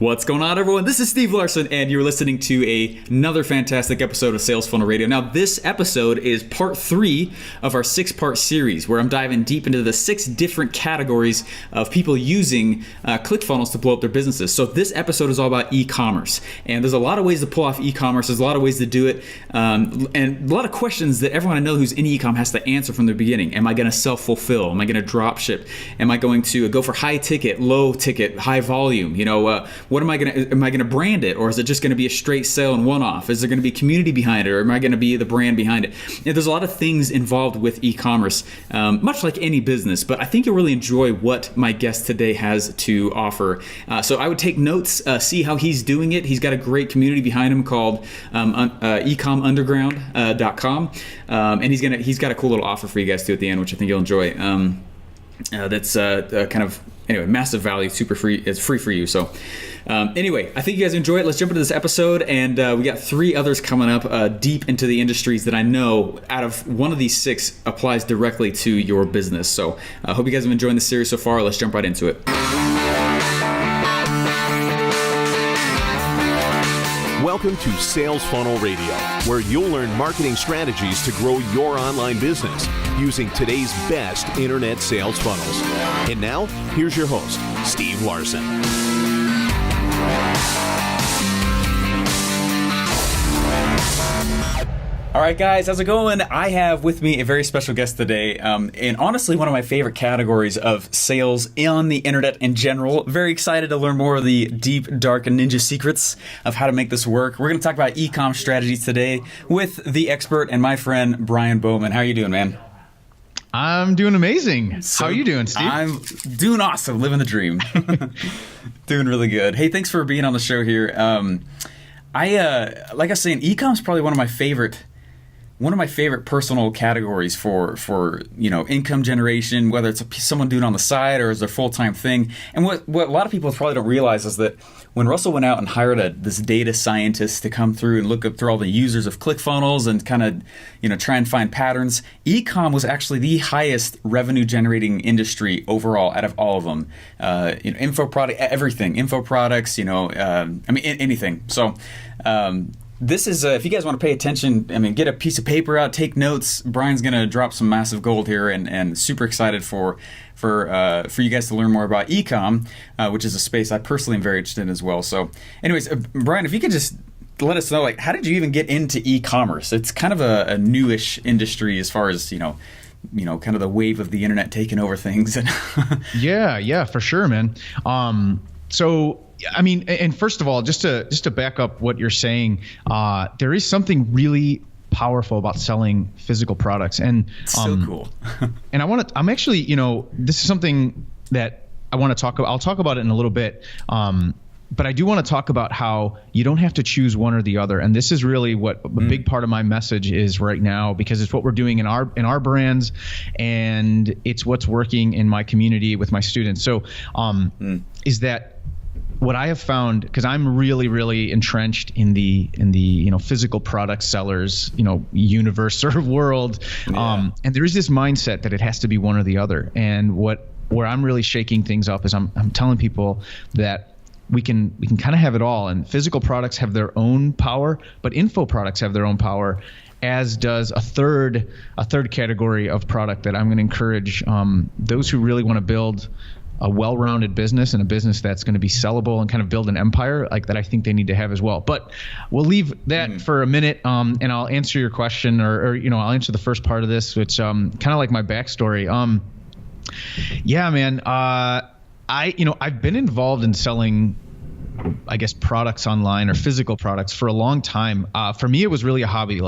What's going on, everyone? This is Steve Larsen, and you're listening to another fantastic episode of Sales Funnel Radio. Now, this episode is part 3 of our 6-part series, where I'm diving deep into the 6 different categories of people using ClickFunnels to blow up their businesses. So this episode is all about e-commerce, and there's a lot of ways to pull off e-commerce. There's a lot of ways to do it, and a lot of questions that everyone I know who's in e-com has to answer from the beginning. Am I going to self-fulfill? Am I going to drop ship? Am I going to go for high ticket, low ticket, high volume? What am I going to brand it, or is it just going to be a straight sale and one-off? Is there going to be community behind it, or am I going to be the brand behind it? There's a lot of things involved with e-commerce, much like any business, but I think you'll really enjoy what my guest today has to offer. So I would take notes, see how he's doing it. He's got a great community behind him called Ecomm Underground.com, and he's got a cool little offer for you guys too at the end, which I think you'll enjoy. That's anyway, massive value, super free. It's free for you. So anyway, I think you guys enjoy it. Let's jump into this episode. And we got 3 others coming up deep into the industries that I know out of one of these 6 applies directly to your business. So I hope you guys have enjoyed the series so far. Let's jump right into it. Welcome to Sales Funnel Radio, where you'll learn marketing strategies to grow your online business using today's best internet sales funnels. And now, here's your host, Steve Larsen. All right, guys, how's it going? I have with me a very special guest today, and honestly, one of my favorite categories of sales on the internet in general. Very excited to learn more of the deep, dark, and ninja secrets of how to make this work. We're going to talk about e-com strategies today with the expert and my friend, Bryan Bowman. How are you doing, man? I'm doing amazing. How are you doing, Steve? I'm doing awesome, living the dream. Doing really good. Hey, thanks for being on the show here. Like I was saying, e-com is probably one of my favorite personal categories for income generation, whether it's someone doing it on the side or as a full-time thing. And what a lot of people probably don't realize is that when Russell went out and hired this data scientist to come through and look up through all the users of ClickFunnels and kind of try and find patterns, e-com was actually the highest revenue generating industry overall out of all of them. Info product, everything, info products, anything. So. This is, if you guys want to pay attention, get a piece of paper out, take notes. Bryan's going to drop some massive gold here, and super excited for you guys to learn more about eCom, which is a space I personally am very interested in as well. So anyways, Bryan, if you could just let us know, how did you even get into e-commerce? It's kind of a newish industry as far as, kind of the wave of the internet taking over things. Yeah, for sure, man. And first of all, just to back up what you're saying, there is something really powerful about selling physical products, and so cool. And I'm actually, this is something that I want to talk about. I'll talk about it in a little bit. But I do want to talk about how you don't have to choose one or the other. And this is really what a big part of my message is right now, because it's what we're doing in our brands, and it's what's working in my community with my students. So is that what I have found, because I'm really, really entrenched in the physical product sellers, universe or world. Yeah. And there is this mindset that it has to be one or the other. And where I'm really shaking things up is I'm telling people that we can kind of have it all. And physical products have their own power, but info products have their own power, as does a third category of product that I'm going to encourage those who really want to build a well-rounded business, and a business that's going to be sellable and kind of build an empire like that. I think they need to have as well. But we'll leave that for a minute, and I'll answer your question, or I'll answer the first part of this, which kind of like my backstory. I've been involved in selling, I guess, products online or physical products for a long time. For me, it was really a hobby.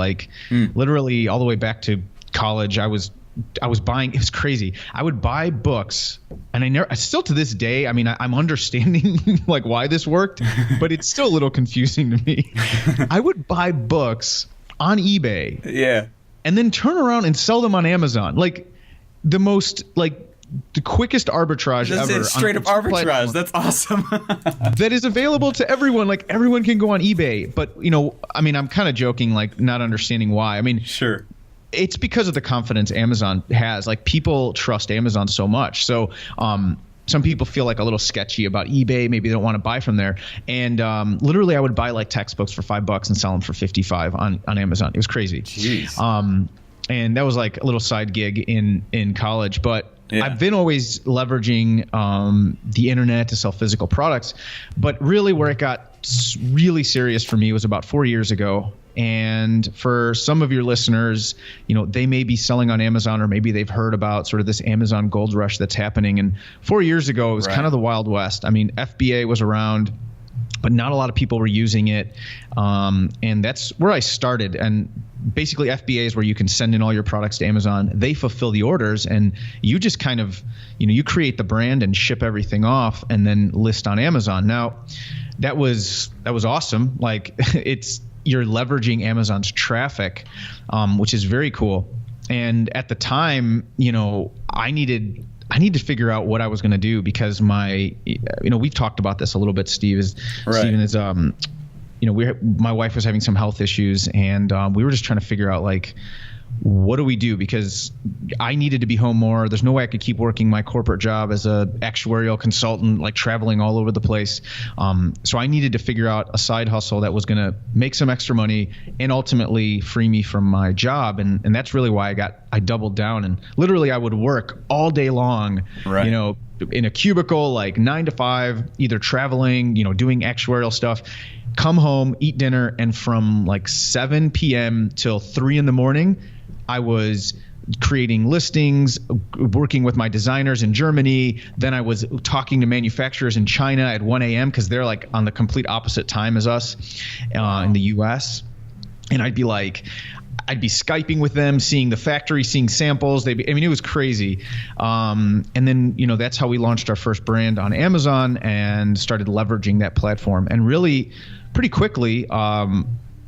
Literally all the way back to college, I was buying, it was crazy. I would buy books, and I still to this day, I'm understanding why this worked, but it's still a little confusing to me. I would buy books on eBay. Yeah. And then turn around and sell them on Amazon. The quickest arbitrage ever. Straight up arbitrage. That's awesome. That is available to everyone. Everyone can go on eBay. But, I'm kind of joking, not understanding why. Sure. It's because of the confidence Amazon has. People trust Amazon so much. So some people feel like a little sketchy about eBay. Maybe they don't want to buy from there. And literally, I would buy like textbooks for $5 and sell them for 55 on Amazon. It was crazy. Jeez. And that was like a little side gig in college. But I've been always leveraging the internet to sell physical products. But really, where it got really serious for me was about 4 years ago. And for some of your listeners, they may be selling on Amazon, or maybe they've heard about sort of this Amazon gold rush that's happening. And 4 years ago, it was kind of the Wild West. I mean, FBA was around, but not a lot of people were using it. And that's where I started. And basically, FBA is where you can send in all your products to Amazon. They fulfill the orders, and you just kind of, you create the brand and ship everything off and then list on Amazon. Now, that was awesome. Like you're leveraging Amazon's traffic, which is very cool. And at the time, I needed to figure out what I was going to do, because we've talked about this a little bit. Steven is, my wife was having some health issues, and we were just trying to figure out like, what do we do? Because I needed to be home more. There's no way I could keep working my corporate job as a actuarial consultant, like traveling all over the place. So I needed to figure out a side hustle that was going to make some extra money and ultimately free me from my job. And that's really why I doubled down, and literally I would work all day long, in a cubicle, like 9 to 5, either traveling, doing actuarial stuff, come home, eat dinner. And from like 7 p.m. till 3 in the morning, I was creating listings, working with my designers in Germany. Then I was talking to manufacturers in China at 1 a.m. because they're like on the complete opposite time as us in the US. And I'd be Skyping with them, seeing the factory, seeing samples. It was crazy. And then, that's how we launched our first brand on Amazon and started leveraging that platform. And really pretty quickly,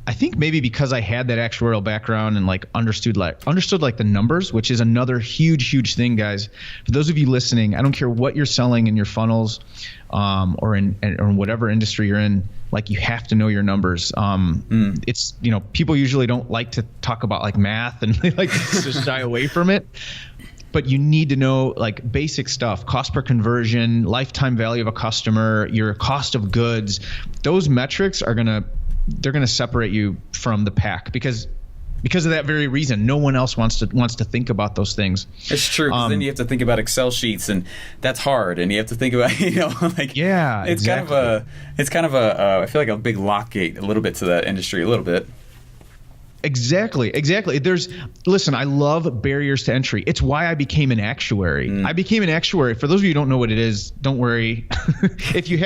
I think maybe because I had that actuarial background and like understood like the numbers, which is another huge thing, guys. For those of you listening, I don't care what you're selling in your funnels, or in whatever industry you're in, like you have to know your numbers. It's, people usually don't like to talk about like math, and they like to just shy away from it. But you need to know like basic stuff: cost per conversion, lifetime value of a customer, your cost of goods. Those metrics are they're gonna separate you from the pack, because of that very reason. No one else wants to think about those things. It's true, because then you have to think about Excel sheets, and that's hard. And you have to think about, it's kind of a I feel like a big lock gate a little bit to that industry, a little bit. Exactly. Listen, I love barriers to entry. It's why I became an actuary. I became an actuary. For those of you who don't know what it is, don't worry. If you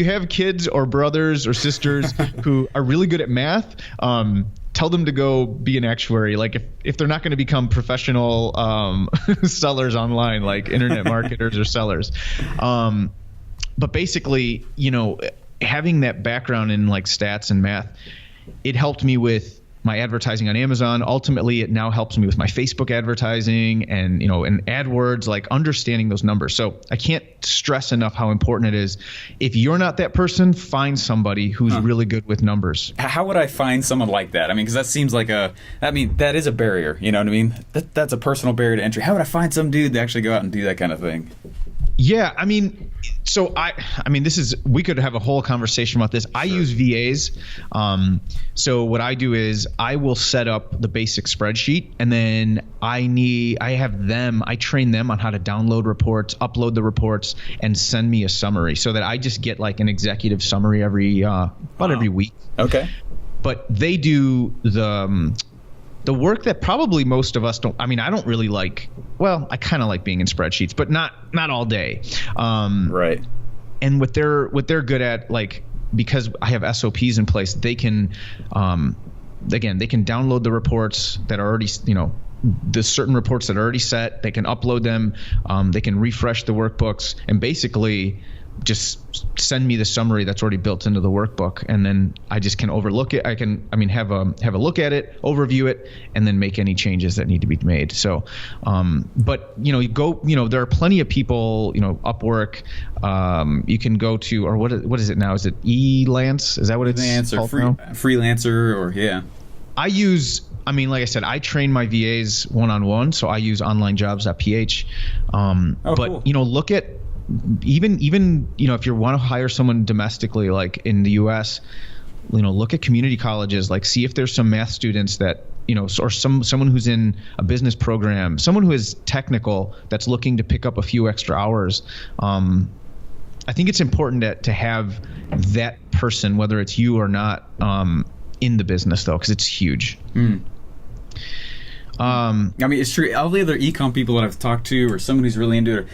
have kids or brothers or sisters who are really good at math, tell them to go be an actuary. Like if they're not going to become professional sellers online, like internet marketers or sellers. But basically, having that background in like stats and math, it helped me with my advertising on Amazon. Ultimately, it now helps me with my Facebook advertising and, and AdWords, like understanding those numbers. So I can't stress enough how important it is. If you're not that person, find somebody who's really good with numbers. How would I find someone like that? I mean, because that seems like that is a barrier. You know what I mean? That's a personal barrier to entry. How would I find some dude to actually go out and do that kind of thing? Yeah, we could have a whole conversation about this. Sure. I use VAs. So what I do is I will set up the basic spreadsheet, and then I train them on how to download reports, upload the reports, and send me a summary, so that I just get like an executive summary every week. Okay. But they do the work that probably most of us don't. I mean, I don't really like. Well, I kind of like being in spreadsheets, but not all day. Right. And what they're good at, like, because I have SOPs in place, they can, they can download the reports that are already, the certain reports that are already set. They can upload them. They can refresh the workbooks, and basically just send me the summary that's already built into the workbook, and then I just can overlook it. I can, have a look at it, overview it, and then make any changes that need to be made. So, but there are plenty of people, Upwork, you can go to, or what is it now? Is it Elance? Is that what it's called now? Freelancer, or yeah. Like I said, I train my VAs one-on-one, so I use onlinejobs.ph. Cool. even if you want to hire someone domestically, like in the US, look at community colleges, like see if there's some math students that, or someone who's in a business program, someone who is technical that's looking to pick up a few extra hours. I think it's important to have that person, whether it's you or not, in the business though, because it's huge. I mean, it's true. All the other ecom people that I've talked to, or someone who's really into it,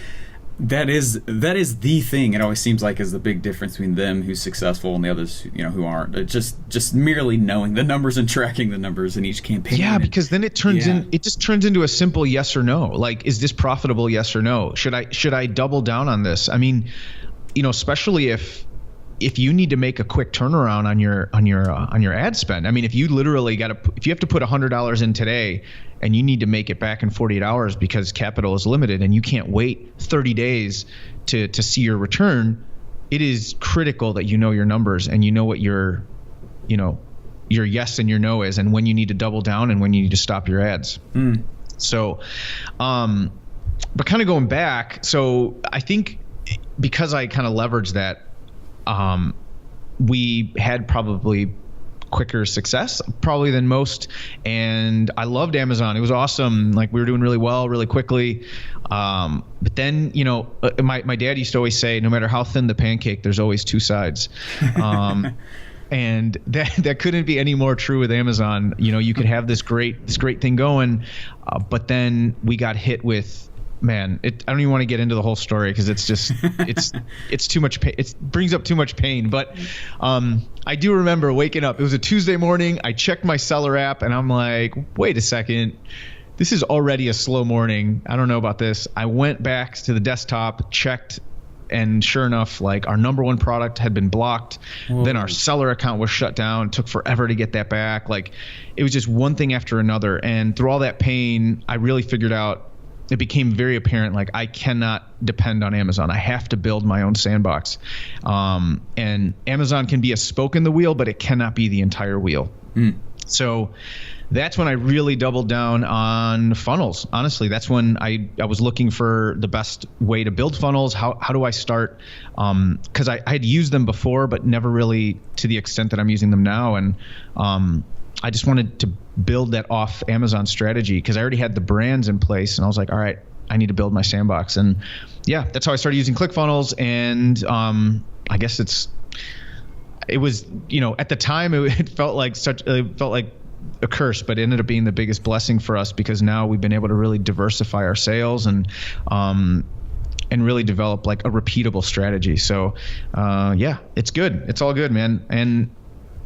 that is the thing. It always seems like is the big difference between them who's successful and the others, who aren't. Just merely knowing the numbers and tracking the numbers in each campaign. Yeah, because then it just turns into a simple yes or no. Like, is this profitable? Yes or no. Should I double down on this? I mean, especially if you need to make a quick turnaround on your ad spend. I mean, if you literally if you have to put $100 in today and you need to make it back in 48 hours because capital is limited and you can't wait 30 days to see your return, it is critical that you know your numbers and you know what your yes and your no is, and when you need to double down and when you need to stop your ads. So, but kind of going back, so I think because I kind of leveraged that, we had probably quicker success probably than most, and I loved Amazon. It was awesome. Like, we were doing really well really quickly, but then my dad used to always say, no matter how thin the pancake, there's always two sides. And that couldn't be any more true with Amazon. You could have this great thing going, but then we got hit with, man, I don't even want to get into the whole story because it's just it's too much pain. It brings up too much pain. But I do remember waking up. It was a Tuesday morning. I checked my seller app and I'm like, wait a second, this is already a slow morning. I don't know about this. I went back to the desktop, checked, and sure enough, like, our number one product had been blocked. Whoa. Then our seller account was shut down. It took forever to get that back. Like, it was just one thing after another. And through all that pain, I really figured out, it became very apparent, like, I cannot depend on Amazon. I have to build my own sandbox. And Amazon can be a spoke in the wheel, but it cannot be the entire wheel. So that's when I really doubled down on funnels. Honestly, that's when I was looking for the best way to build funnels. How do I start? Because I had used them before, but never really to the extent that I'm using them now. And I just wanted to build that off Amazon strategy because I already had the brands in place, and I was like, all right, I need to build my sandbox. And yeah, that's how I started using ClickFunnels. And I guess it was, at the time it felt like a curse, but it ended up being the biggest blessing for us because now we've been able to really diversify our sales and really develop like a repeatable strategy. So yeah, it's good. It's all good, man. And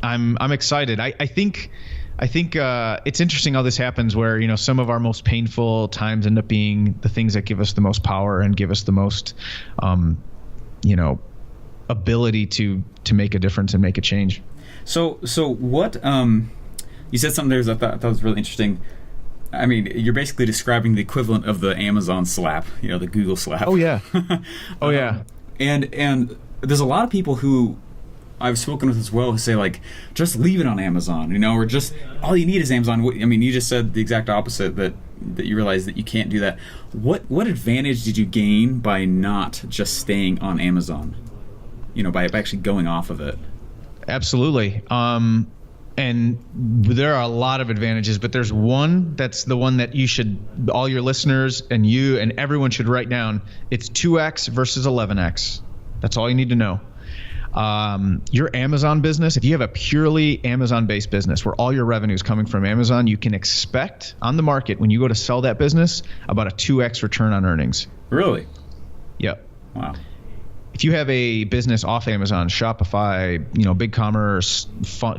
I'm excited. I think it's interesting how this happens where, some of our most painful times end up being the things that give us the most power and give us the most, ability to make a difference and make a change. So what, you said something there that I thought was really interesting. I mean, you're basically describing the equivalent of the Amazon slap, the Google slap. Oh yeah. Oh yeah. And there's a lot of people who I've spoken with as well who say, like, just leave it on Amazon, or just all you need is Amazon. I mean, you just said the exact opposite, that you realize that you can't do that. What advantage did you gain by not just staying on Amazon? By actually going off of it? Absolutely. And there are a lot of advantages, but there's one that's the one that all your listeners and you and everyone should write down. It's 2x versus 11x. That's all you need to know. Your Amazon business, if you have a purely Amazon-based business where all your revenue is coming from Amazon, you can expect on the market when you go to sell that business about a 2x return on earnings. Really? Yep. Wow. If you have a business off Amazon, Shopify, BigCommerce,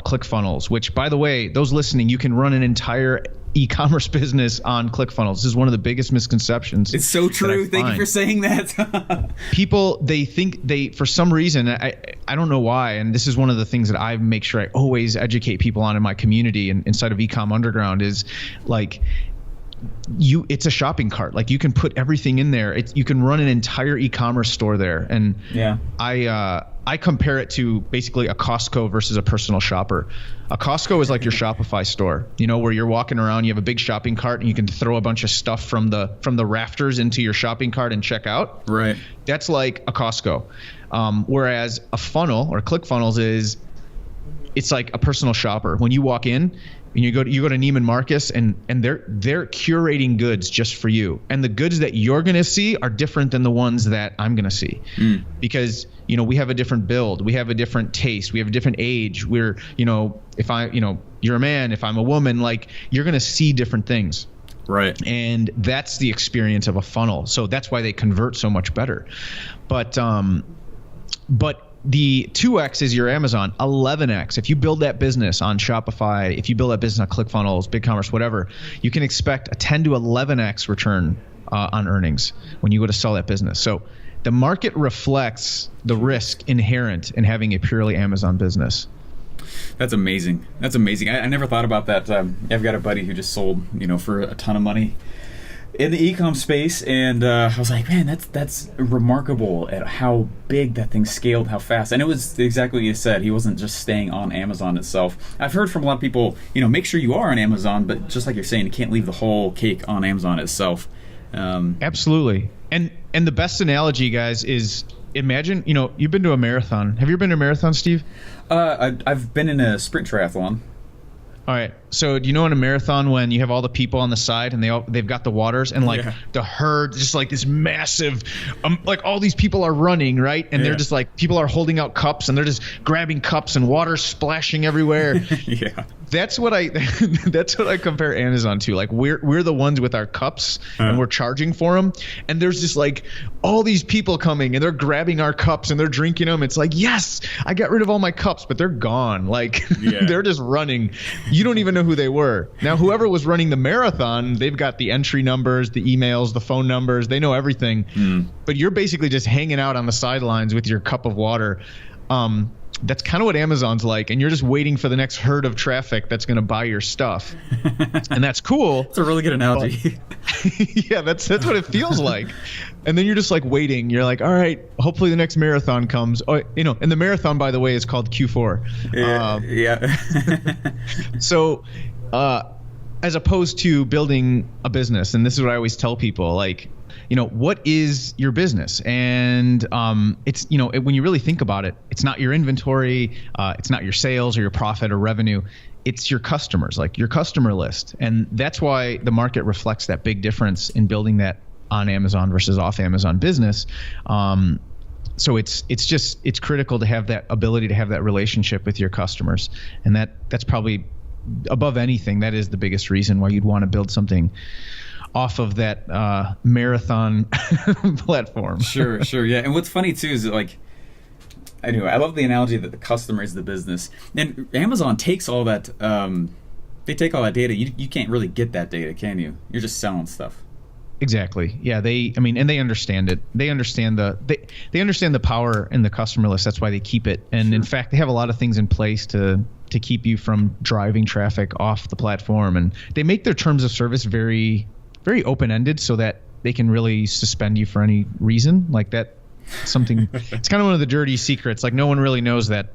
ClickFunnels, which, by the way, those listening, you can run an entire e-commerce business on ClickFunnels. This is one of the biggest misconceptions. It's so true. Thank you for saying that. People, they think for some reason, I don't know why, and this is one of the things that I make sure I always educate people on in my community and inside of Ecomm Underground is, like, it's a shopping cart. Like you can put everything in there. You can run an entire e-commerce store there. And I compare it to basically a Costco versus a personal shopper. A Costco is like your Shopify store, where you're walking around, you have a big shopping cart and you can throw a bunch of stuff from the rafters into your shopping cart and check out. Right. That's like a Costco. Whereas a funnel or ClickFunnels it's like a personal shopper. When you walk in, and you go to Neiman Marcus and they're curating goods just for you. And the goods that you're going to see are different than the ones that I'm going to see. Because, we have a different build, we have a different taste, we have a different age. We're, if you're a man, if I'm a woman, like you're going to see different things. Right. And that's the experience of a funnel. So that's why they convert so much better. But the 2x is your Amazon. 11x, if you build that business on Shopify, if you build that business on ClickFunnels, BigCommerce, whatever, you can expect a 10 to 11x return on earnings when you go to sell that business. So the market reflects the risk inherent in having a purely Amazon business. That's amazing. I never thought about that. I've got a buddy who just sold, for a ton of money in the e-com space, and I was like, man, that's remarkable at how big that thing scaled, how fast. And it was exactly what you said. He wasn't just staying on Amazon itself. I've heard from a lot of people, make sure you are on Amazon, but just like you're saying, you can't leave the whole cake on Amazon itself. Absolutely. And the best analogy, guys, is imagine, you've been to a marathon. Have you ever been to a marathon, Steve? I've been in a sprint triathlon. All right. So do you know in a marathon when you have all the people on the side and they've got the waters and the herd, just like this massive, like all these people are running, right? And they're just like, people are holding out cups and they're just grabbing cups and water splashing everywhere. Yeah. That's what I compare Amazon to. Like we're the ones with our cups and we're charging for them. And there's just like all these people coming and they're grabbing our cups and they're drinking them. It's like, yes, I got rid of all my cups, but they're gone. Like they're just running. You don't even know who they were. Now, whoever was running the marathon, they've got the entry numbers, the emails, the phone numbers. They know everything. But you're basically just hanging out on the sidelines with your cup of water. That's kind of what Amazon's like, and you're just waiting for the next herd of traffic that's going to buy your stuff, and that's cool. It's a really good analogy. Yeah, that's what it feels like. And then you're just like waiting. You're like, all right, hopefully the next marathon comes. Oh, and the marathon, by the way, is called Q4. Yeah. So, as opposed to building a business, and this is what I always tell people, like, what is your business? And it's, when you really think about it, it's not your inventory, it's not your sales or your profit or revenue. It's your customers, like your customer list. And that's why the market reflects that big difference in building that on Amazon versus off Amazon business. So it's critical to have that ability to have that relationship with your customers. And that's probably above anything, that is the biggest reason why you'd want to build something off of that marathon platform. Sure, yeah. And what's funny too is that, like, anyway, I love the analogy that the customer is the business, and Amazon takes all that. They take all that data. You can't really get that data, can you? You're just selling stuff. Exactly. Yeah. And they understand it. They understand they understand the power in the customer list. That's why they keep it. And in fact, they have a lot of things in place to keep you from driving traffic off the platform. And they make their terms of service very, very open-ended so that they can really suspend you for any reason like that. Something it's kind of one of the dirty secrets. Like no one really knows that.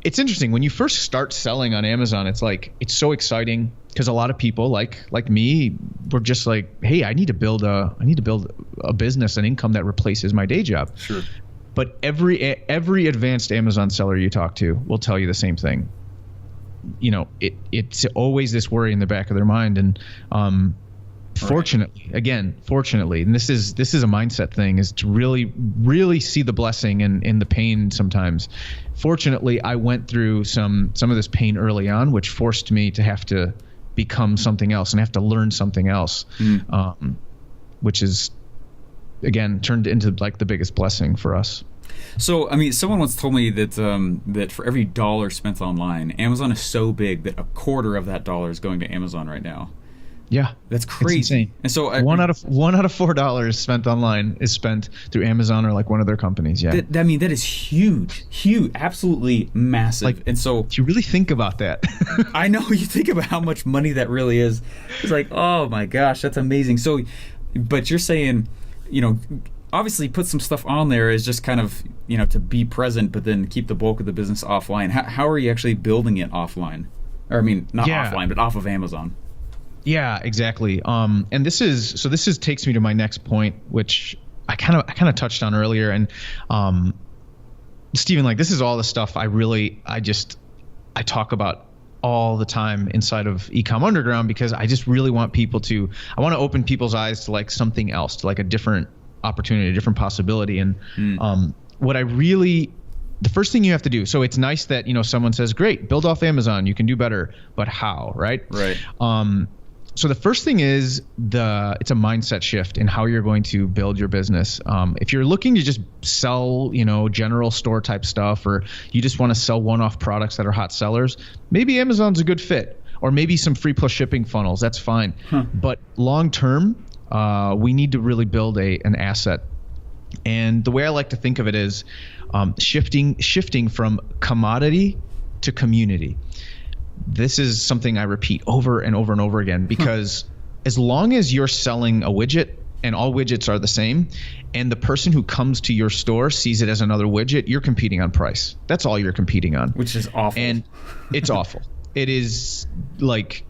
It's interesting when you first start selling on Amazon. It's like it's so exciting because a lot of people like me were just like, hey, I need to build a business, an income that replaces my day job. Sure. But every advanced Amazon seller you talk to will tell you the same thing. It's always this worry in the back of their mind. And fortunately, and this is a mindset thing, is to really, really see the blessing in the pain sometimes. Fortunately, I went through some of this pain early on, which forced me to have to become something else and have to learn something else, which is, again, turned into like the biggest blessing for us. So, I mean, someone once told me that that for every dollar spent online, Amazon is so big that a quarter of that dollar is going to Amazon right now. Yeah, That's crazy. It's insane. And so one out of $4 spent online is spent through Amazon or like one of their companies. Yeah, I mean, that is huge, absolutely massive. Like, and so if you really think about that, I know, you think about how much money that really is. It's like, oh my gosh, that's amazing. So, but you're saying, obviously put some stuff on there is just kind of, to be present, but then keep the bulk of the business offline. How are you actually building it offline? Or I mean, not offline, but off of Amazon. Yeah, exactly. And this takes me to my next point, which I kind of touched on earlier. And Stephen, like, this is all the stuff I talk about all the time inside of Ecomm Underground, because I just really want I want to open people's eyes to like something else, to like a different opportunity, a different possibility. And the first thing you have to do, so it's nice that, someone says, great, build off Amazon, you can do better, but how, right? Right. So the first thing is it's a mindset shift in how you're going to build your business. If you're looking to just sell, general store type stuff, or you just want to sell one-off products that are hot sellers, maybe Amazon's a good fit, or maybe some free plus shipping funnels. That's fine. But long term, we need to really build an asset. And the way I like to think of it is shifting from commodity to community. This is something I repeat over and over and over again, because as long as you're selling a widget and all widgets are the same, and the person who comes to your store sees it as another widget, you're competing on price. That's all you're competing on. Which is awful. And it's awful. It is like,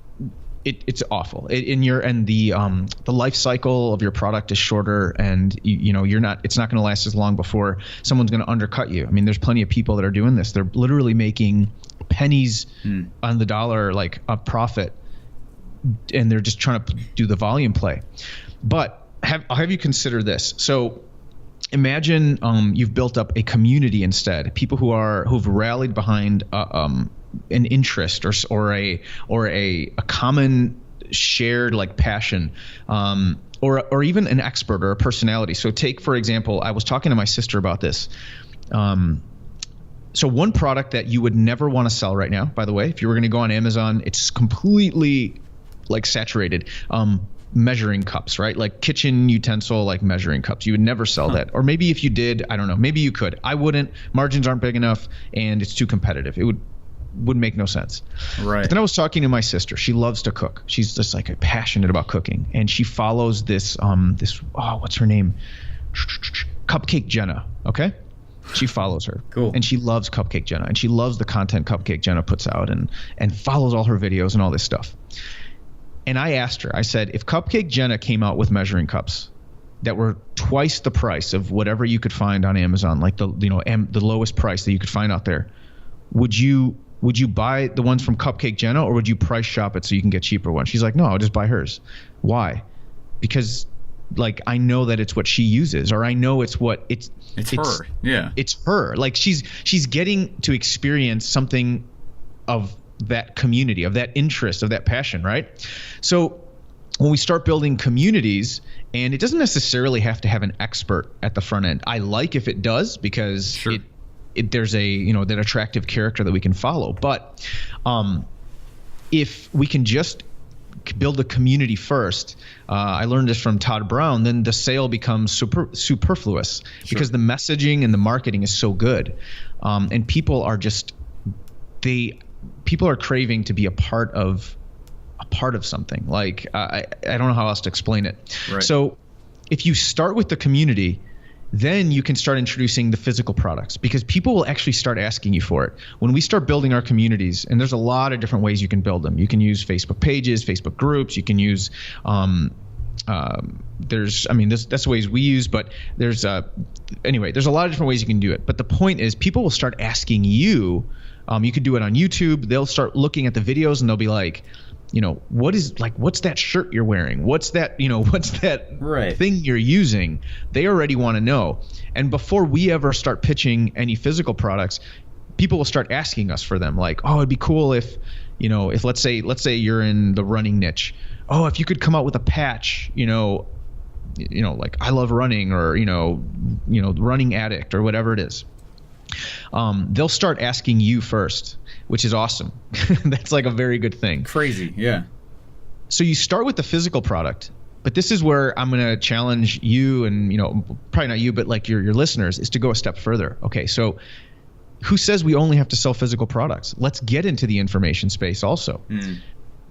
it's awful. The life cycle of your product is shorter, and it's not going to last as long before someone's going to undercut you. I mean, there's plenty of people that are doing this. They're literally making pennies on the dollar, like a profit, and they're just trying to do the volume play. But I'll have you consider this. So imagine you've built up a community instead, people who've rallied behind an interest or a common shared like passion, or even an expert or a personality. So take, for example, I was talking to my sister about this. So one product that you would never want to sell right now, by the way, if you were going to go on Amazon, it's completely like saturated. Measuring cups, right? Like kitchen utensil, like measuring cups. You would never sell that. Or maybe if you did, I don't know, maybe you could. I wouldn't. Margins aren't big enough, and it's too competitive. It would make no sense. Right. But then I was talking to my sister. She loves to cook. She's just like passionate about cooking, and she follows this what's her name? Cupcake Jenna. Okay. She follows her. Cool. And she loves Cupcake Jenna, and she loves the content Cupcake Jenna puts out, and follows all her videos and all this stuff. And I asked her, I said, if Cupcake Jenna came out with measuring cups that were twice the price of whatever you could find on Amazon, like the lowest price that you could find out there, would you buy the ones from Cupcake Jenna, or would you price shop it so you can get cheaper ones? She's like, no, I'll just buy hers. Why? Because like I know that it's what she uses, or I know it's her. Yeah. It's her. Like she's getting to experience something of that community, of that interest, of that passion, right? So when we start building communities, and it doesn't necessarily have to have an expert at the front end. I like if it does, because sure. There's that attractive character that we can follow. But if we can just build a community first, I learned this from Todd Brown, then the sale becomes superfluous, because the messaging and the marketing is so good, and people are craving to be a part of something. Like I don't know how else to explain it. Right. So if you start with the community, then you can start introducing the physical products, because people will actually start asking you for it. When we start building our communities, and there's a lot of different ways you can build them. You can use Facebook pages, Facebook groups. You can use that's the ways we use, but there's a lot of different ways you can do it. But the point is, people will start asking you. You could do it on YouTube. They'll start looking at the videos, and they'll be like, what's that shirt you're wearing? What's that thing you're using? They already want to know. And before we ever start pitching any physical products, people will start asking us for them. Like, oh, it'd be cool if let's say you're in the running niche. Oh, if you could come out with a patch, like I love running, or, running addict, or whatever it is. They'll start asking you first, which is awesome. That's like a very good thing. Crazy, yeah. So you start with the physical product, but this is where I'm going to challenge you and, probably not you, but like your listeners, is to go a step further. Okay, so who says we only have to sell physical products? Let's get into the information space also.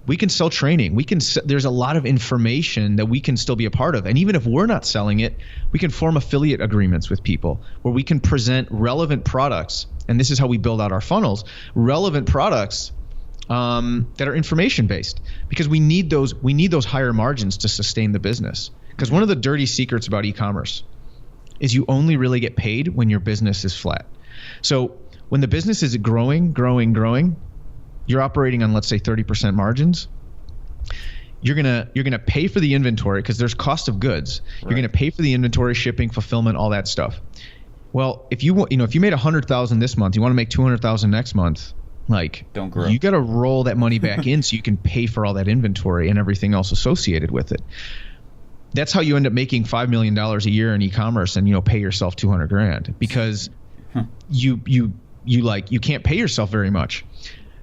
We can sell training. There's a lot of information that we can still be a part of. And even if we're not selling it, we can form affiliate agreements with people where we can present relevant products. And this is how we build out our funnels, relevant products that are information based, because we need those higher margins to sustain the business. Because one of the dirty secrets about e-commerce is you only really get paid when your business is flat. So when the business is growing, you're operating on, let's say, 30% margins. You're gonna pay for the inventory because there's cost of goods. Right. You're gonna pay for the inventory, shipping, fulfillment, all that stuff. Well, if you made $100,000 this month, you want to make $200,000 next month. Don't grow. You got to roll that money back in so you can pay for all that inventory and everything else associated with it. That's how you end up making $5 million a year in e-commerce and pay yourself $200,000 because you can't pay yourself very much.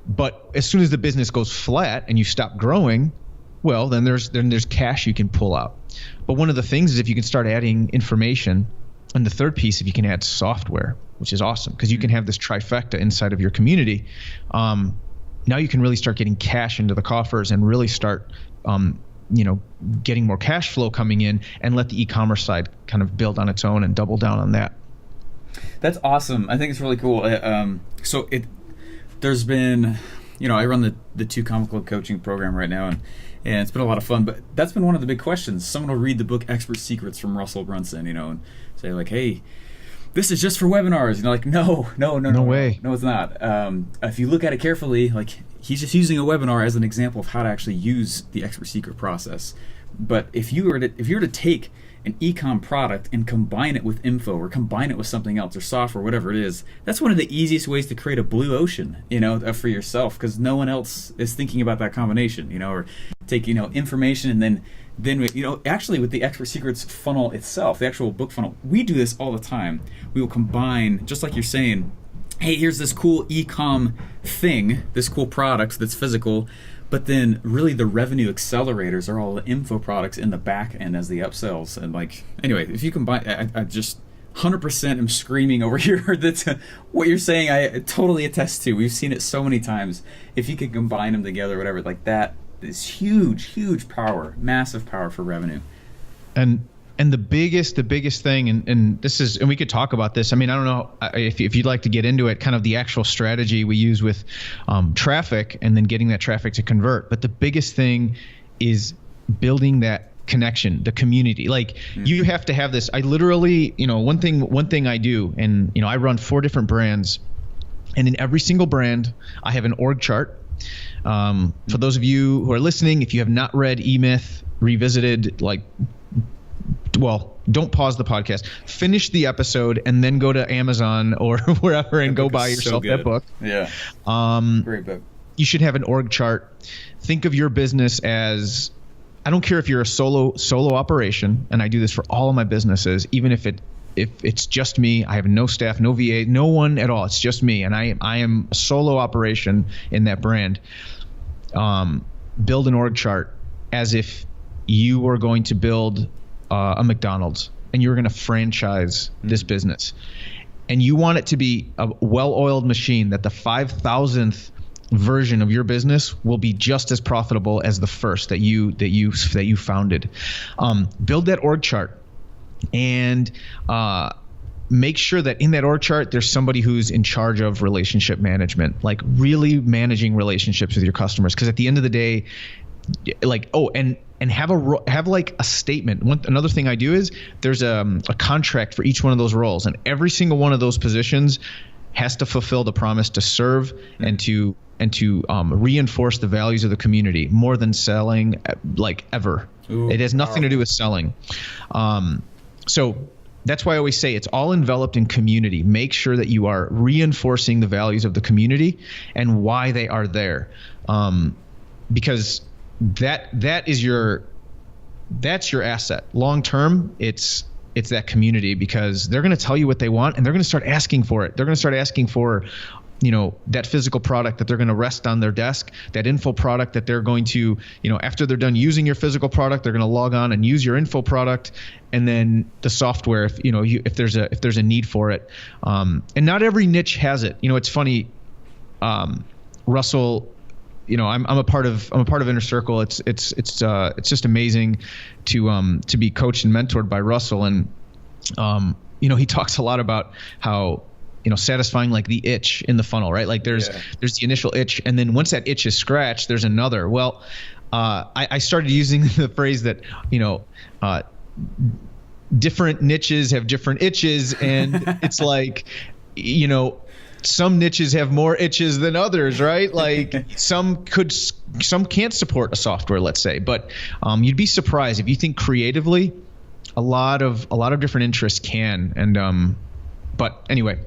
But as soon as the business goes flat and you stop growing, well, then there's cash you can pull out. But one of the things is if you can start adding information, and the third piece, if you can add software, which is awesome because you can have this trifecta inside of your community. Now you can really start getting cash into the coffers and really start, getting more cash flow coming in and let the e-commerce side kind of build on its own and double down on that. That's awesome. I think it's really cool. There's been, I run the 2 Comic Club coaching program right now, and it's been a lot of fun. But that's been one of the big questions. Someone will read the book Expert Secrets from Russell Brunson, and say like, hey, this is just for webinars. No way. No, it's not. If you look at it carefully, like he's just using a webinar as an example of how to actually use the Expert Secret process. But if you were to take an eCom product and combine it with info or combine it with something else or software, whatever it is, that's one of the easiest ways to create a blue ocean, for yourself, because no one else is thinking about that combination, or take, information and then actually with the Expert Secrets funnel itself, the actual book funnel, we do this all the time. We will combine, just like you're saying, hey, here's this cool eCom thing, this cool product that's physical, but then really the revenue accelerators are all the info products in the back end as the upsells. And anyway, if you combine, I just 100% am screaming over here that what you're saying I totally attest to. We've seen it so many times. If you could combine them together, whatever, that is huge power, massive power for revenue. And the biggest thing, and this is, and we could talk about this. I mean, I don't know if you'd like to get into it, kind of the actual strategy we use with traffic and then getting that traffic to convert. But the biggest thing is building that connection, the community. You have to have this. I literally, one thing I do, and I run 4 different brands, and in every single brand, I have an org chart. For those of you who are listening, if you have not read E-Myth Revisited, don't pause the podcast. Finish the episode and then go to Amazon or wherever and go buy yourself that book. Yeah. Great book. You should have an org chart. Think of your business as, I don't care if you're a solo operation, and I do this for all of my businesses, even if it's just me. I have no staff, no VA, no one at all. It's just me, and I am a solo operation in that brand. Build an org chart as if you were going to build a McDonald's and you're going to franchise this business, and you want it to be a well-oiled machine that the 5,000th version of your business will be just as profitable as the first that you founded. Build that org chart and make sure that in that org chart there's somebody who's in charge of relationship management, really managing relationships with your customers. Because at the end of the day, and have a statement. Another thing I do is there's a contract for each one of those roles, and every single one of those positions has to fulfill the promise to serve and to reinforce the values of the community more than selling, ever. Ooh, it has nothing to do with selling. So that's why I always say it's all enveloped in community. Make sure that you are reinforcing the values of the community and why they are there, because that's your asset. Long term, it's that community, because they're going to tell you what they want and they're going to start asking for it. They're going to start asking for that physical product that they're going to rest on their desk, that info product that they're going to, after they're done using your physical product, they're going to log on and use your info product, and then the software if there's a need for it. And not every niche has it. It's funny, Russell. I'm a part of Inner Circle. It's just amazing to be coached and mentored by Russell, and he talks a lot about how satisfying like the itch in the funnel, right? Like there's the initial itch, and then once that itch is scratched, there's another. Well, I started using the phrase that different niches have different itches, and it's like some niches have more itches than others, right? Like some can't support a software, let's say, but you'd be surprised if you think creatively. A lot of different interests can, and but anyway,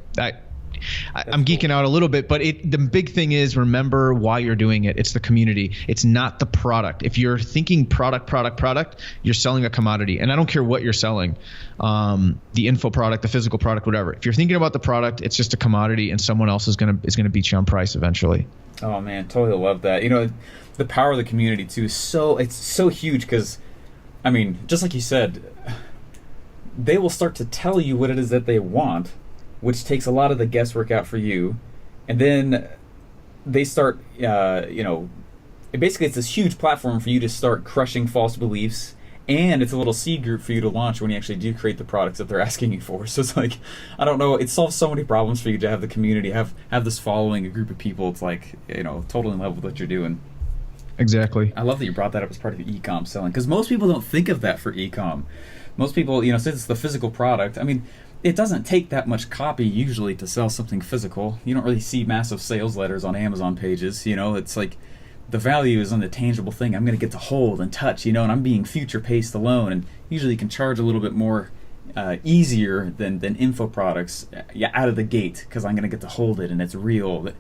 I'm geeking out a little bit, but the big thing is remember why you're doing it. It's the community. It's not the product. If you're thinking product, you're selling a commodity, and I don't care what you're selling, the info product, the physical product, whatever. If you're thinking about the product, it's just a commodity, and someone else is gonna beat you on price eventually. Oh man, totally love that. The power of the community too is so huge, because I mean, just like you said, they will start to tell you what it is that they want, which takes a lot of the guesswork out for you. And then they start, basically it's this huge platform for you to start crushing false beliefs. And it's a little seed group for you to launch when you actually do create the products that they're asking you for. So it's like, I don't know, it solves so many problems for you to have the community, have this following, a group of people. It's like, totally in love with what you're doing. Exactly. I love that you brought that up as part of the eCom selling, because most people don't think of that for eCom. Most people, since it's the physical product, I mean, it doesn't take that much copy usually to sell something physical. You don't really see massive sales letters on Amazon pages. It's like the value is on the tangible thing I'm going to get to hold and touch, and I'm being future paced alone. And usually you can charge a little bit more easier than info products out of the gate, because I'm going to get to hold it and it's real.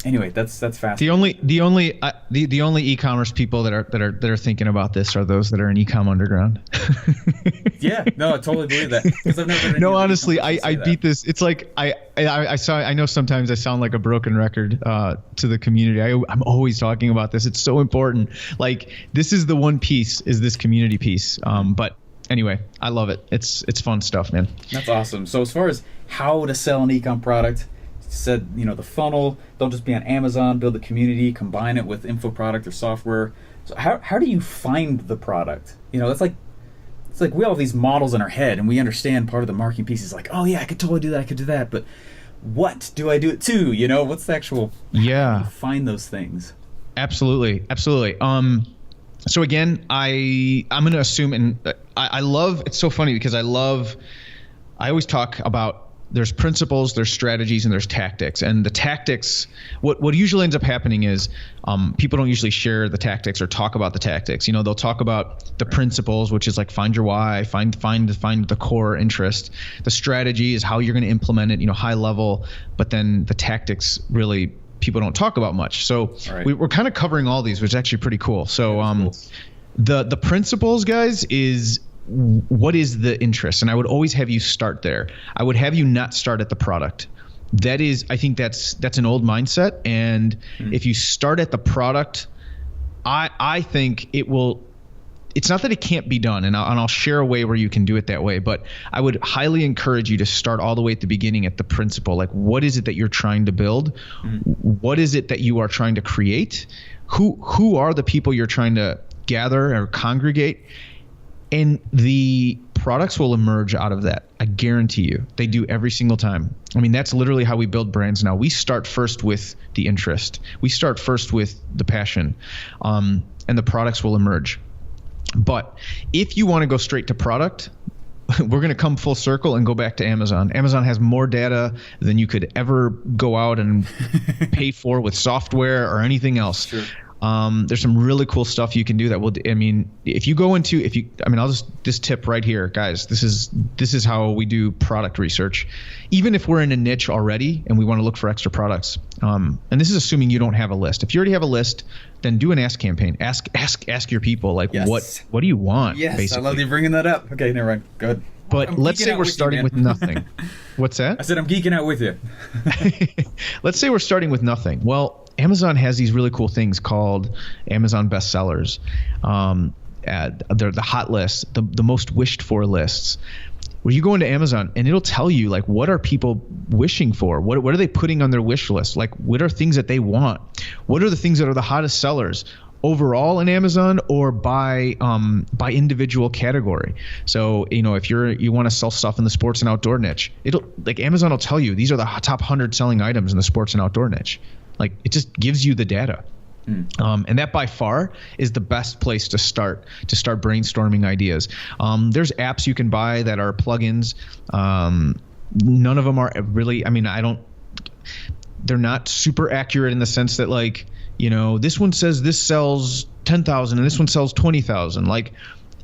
Anyway, that's fascinating. The only e-commerce people that are thinking about this are those that are in Ecomm Underground. Yeah, no, I totally believe that, because I've never. No, honestly, I beat this. It's like I know sometimes I sound like a broken record to the community. I'm always talking about this. It's so important. Like, this is the one piece, is this community piece. But anyway, I love it. It's fun stuff, man. That's awesome. So as far as how to sell an ecom product, said, the funnel, don't just be on Amazon, build a community, combine it with info product or software. So how do you find the product? It's like we all have these models in our head, and we understand part of the marketing piece is like, oh yeah, I could totally do that, I could do that, but what do I do it to? What's the actual, how do you find those things? Absolutely. So again, I'm going to assume, and I love, it's so funny because I always talk about, there's principles, there's strategies, and there's tactics. And the tactics, what usually ends up happening is people don't usually share the tactics or talk about the tactics. They'll talk about the principles, which is like find your why, find the core interest. The strategy is how you're going to implement it, high level. But then the tactics, really, people don't talk about much. So we're kind of covering all these, which is actually pretty cool. So cool. The principles, guys, is what is the interest? And I would always have you start there. I would have you not start at the product. That is, I think that's an old mindset. And if you start at the product, I think it will. It's not that it can't be done, and I'll share a way where you can do it that way. But I would highly encourage you to start all the way at the beginning at the principle. Like, what is it that you're trying to build? What is it that you are trying to create? Who are the people you're trying to gather or congregate? And the products will emerge out of that. I guarantee you. They do every single time. I mean, that's literally how we build brands now. We start first with the interest. We start first with the passion, and the products will emerge. But if you want to go straight to product, we're going to come full circle and go back to Amazon. Amazon has more data than you could ever go out and pay for with software or anything else. Sure. There's some really cool stuff you can do that will, I'll this tip right here, guys, this is how we do product research. Even if we're in a niche already and we want to look for extra products, and this is assuming you don't have a list. If you already have a list, then do an ask campaign. Ask your people, like, yes. What do you want? Yes, basically. I love you bringing that up. Okay, never mind. Go ahead. But I'm let's geeking say out we're with you, starting man. with nothing. What's that? I said I'm geeking out with you. Let's say we're starting with nothing. Well, Amazon has these really cool things called Amazon bestsellers. They're the hot lists, the most wished for lists, where you go into Amazon and it'll tell you like what are people wishing for? What are they putting on their wish list? Like what are things that they want? What are the things that are the hottest sellers overall in Amazon or by individual category? So, if you want to sell stuff in the sports and outdoor niche, Amazon will tell you these are the top 100 selling items in the sports and outdoor niche. Like it just gives you the data. And that by far is the best place to start brainstorming ideas. There's apps you can buy that are plugins. None of them are really, they're not super accurate in the sense that this one says this sells 10,000 and this one sells 20,000. Like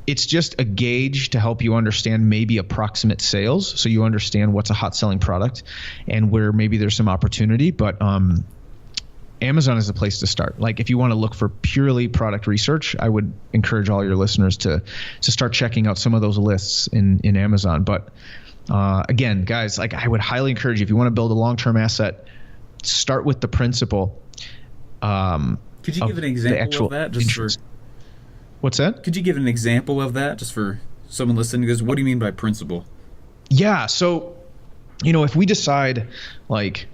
it's just a gauge to help you understand maybe approximate sales. So you understand what's a hot selling product and where maybe there's some opportunity. But, Amazon is the place to start. Like if you want to look for purely product research, I would encourage all your listeners to start checking out some of those lists in Amazon. But again, guys, like I would highly encourage you, if you want to build a long-term asset, start with the principle. Could you give an example of that? What's that? Could you give an example of that just for someone listening? Because what do you mean by principle? Yeah. So, if we decide like,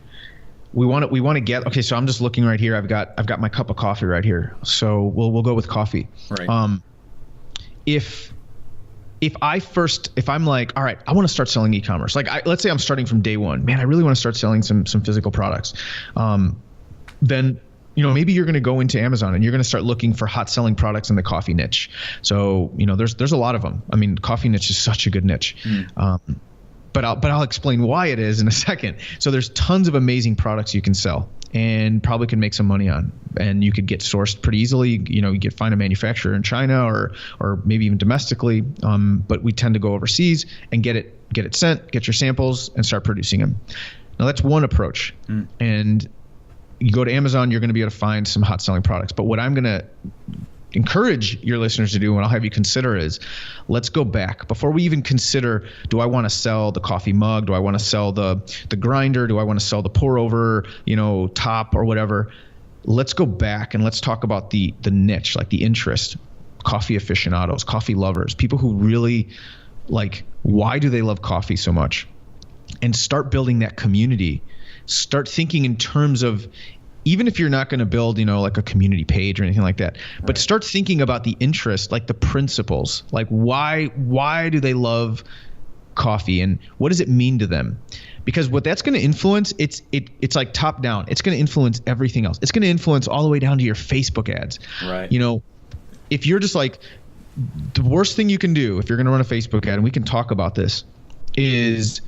we want to get, okay, so I'm just looking right here. I've got my cup of coffee right here. So we'll go with coffee. Right. If I'm like, all right, I want to start selling e-commerce. Like let's say I'm starting from day one, man, I really want to start selling some physical products. Then, maybe you're going to go into Amazon and you're going to start looking for hot selling products in the coffee niche. So, there's a lot of them. I mean, coffee niche is such a good niche. But I'll explain why it is in a second. So there's tons of amazing products you can sell and probably can make some money on, and you could get sourced pretty easily. You could find a manufacturer in China or maybe even domestically. But we tend to go overseas and get it sent, get your samples, and start producing them. Now that's one approach. And you go to Amazon, you're going to be able to find some hot selling products. But what I'm going to encourage your listeners to do, and I'll have you consider, is let's go back before we even consider, do I want to sell the coffee mug? Do I want to sell the grinder? Do I want to sell the pour over, top or whatever? Let's go back and let's talk about the niche, like the interest, coffee aficionados, coffee lovers, people who really like, why do they love coffee so much? And start building that community. Start thinking in terms of, even if you're not going to build, like a community page or anything like that, but start thinking about the interest, like the principles, like why do they love coffee and what does it mean to them? Because what that's going to influence, it's like top down. It's going to influence everything else. It's going to influence all the way down to your Facebook ads. Right. If you're just like, the worst thing you can do if you're going to run a Facebook ad, and we can talk about this, is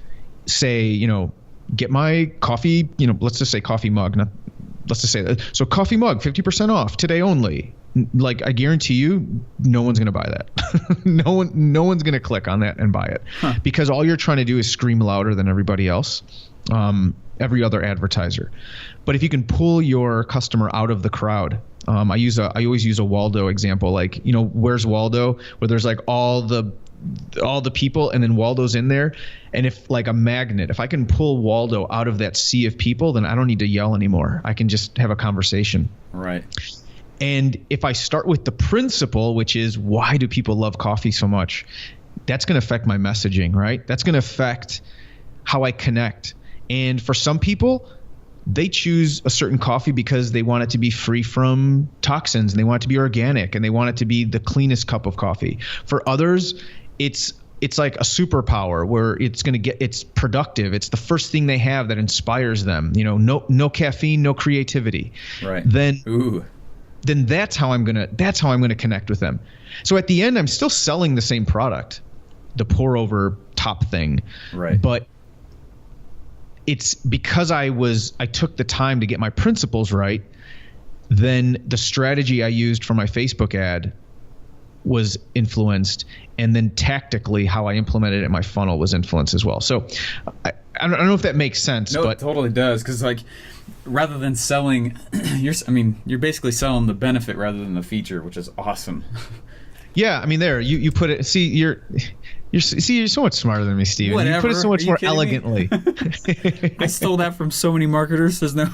say, get my coffee, let's just say coffee mug, let's just say that. So coffee mug, 50% off today only. Like I guarantee you, no one's going to buy that. No one's going to click on that and buy it, because all you're trying to do is scream louder than everybody else, every other advertiser. But if you can pull your customer out of the crowd, I always use a Waldo example. Like, where's Waldo? Where there's like all the people, and then Waldo's in there. And if like a magnet, if I can pull Waldo out of that sea of people, then I don't need to yell anymore. I can just have a conversation. Right. And if I start with the principle, which is, why do people love coffee so much? That's going to affect my messaging, right? That's going to affect how I connect. And for some people, they choose a certain coffee because they want it to be free from toxins, and they want it to be organic, and they want it to be the cleanest cup of coffee. For others, it's like a superpower where it's productive. It's the first thing they have that inspires them. No caffeine, no creativity. Right. Then that's how I'm gonna connect with them. So at the end, I'm still selling the same product, the pour over top thing. Right. But it's because I took the time to get my principles right. Then the strategy I used for my Facebook ad was influenced, and then tactically how I implemented it in my funnel was influenced as well. So I don't know if that makes sense. No, but it totally does, because like, rather than selling, you're basically selling the benefit rather than the feature, which is awesome. Yeah, I mean, there you put it. See, you're so much smarter than me, Steven. Whatever. You put it so much more elegantly. I stole that from so many marketers. There's no.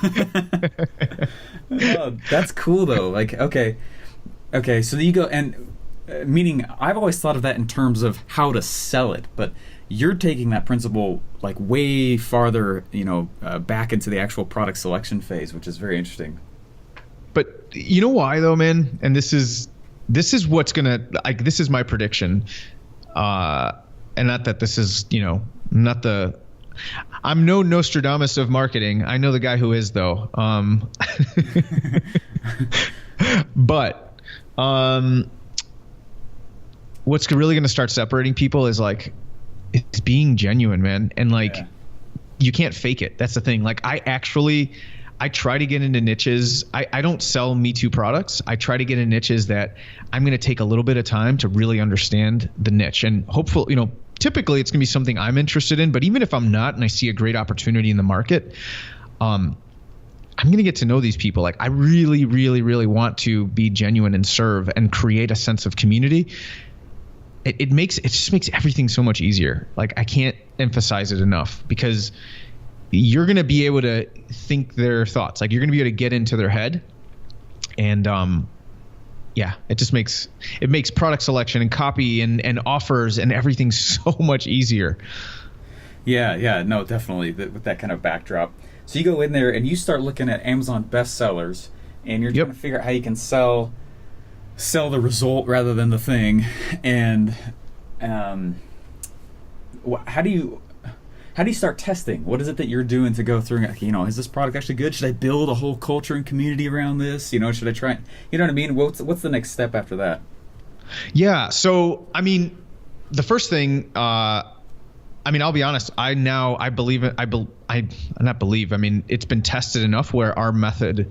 Oh, that's cool though. Like, okay, so you go and meaning I've always thought of that in terms of how to sell it, but you're taking that principle like way farther, back into the actual product selection phase, which is very interesting. But you know why though, man? And this is what's gonna, like, this is my prediction. And not that this is, I'm no Nostradamus of marketing. I know the guy who is though. But what's really going to start separating people is like, it's being genuine, man. And like, you can't fake it. That's the thing. Like I try to get into niches. I don't sell Me Too products. I try to get in niches that I'm going to take a little bit of time to really understand the niche, and hopefully, typically it's going to be something I'm interested in, but even if I'm not and I see a great opportunity in the market, I'm going to get to know these people. Like I really, really, really want to be genuine and serve and create a sense of community. It just makes everything so much easier. Like I can't emphasize it enough, because you're going to be able to think their thoughts. Like you're going to be able to get into their head, and it just makes product selection and copy and offers and everything so much easier. Yeah, no, definitely with that kind of backdrop. So you go in there and you start looking at Amazon bestsellers, and you're trying to figure out how you can sell the result rather than the thing. And how do you start testing? What is it that you're doing to go through? Is this product actually good? Should I build a whole culture and community around this? Should I try? You know what I mean? What's the next step after that? Yeah. So, I mean, the first thing, I'll be honest. I believe it. I mean, it's been tested enough where our method,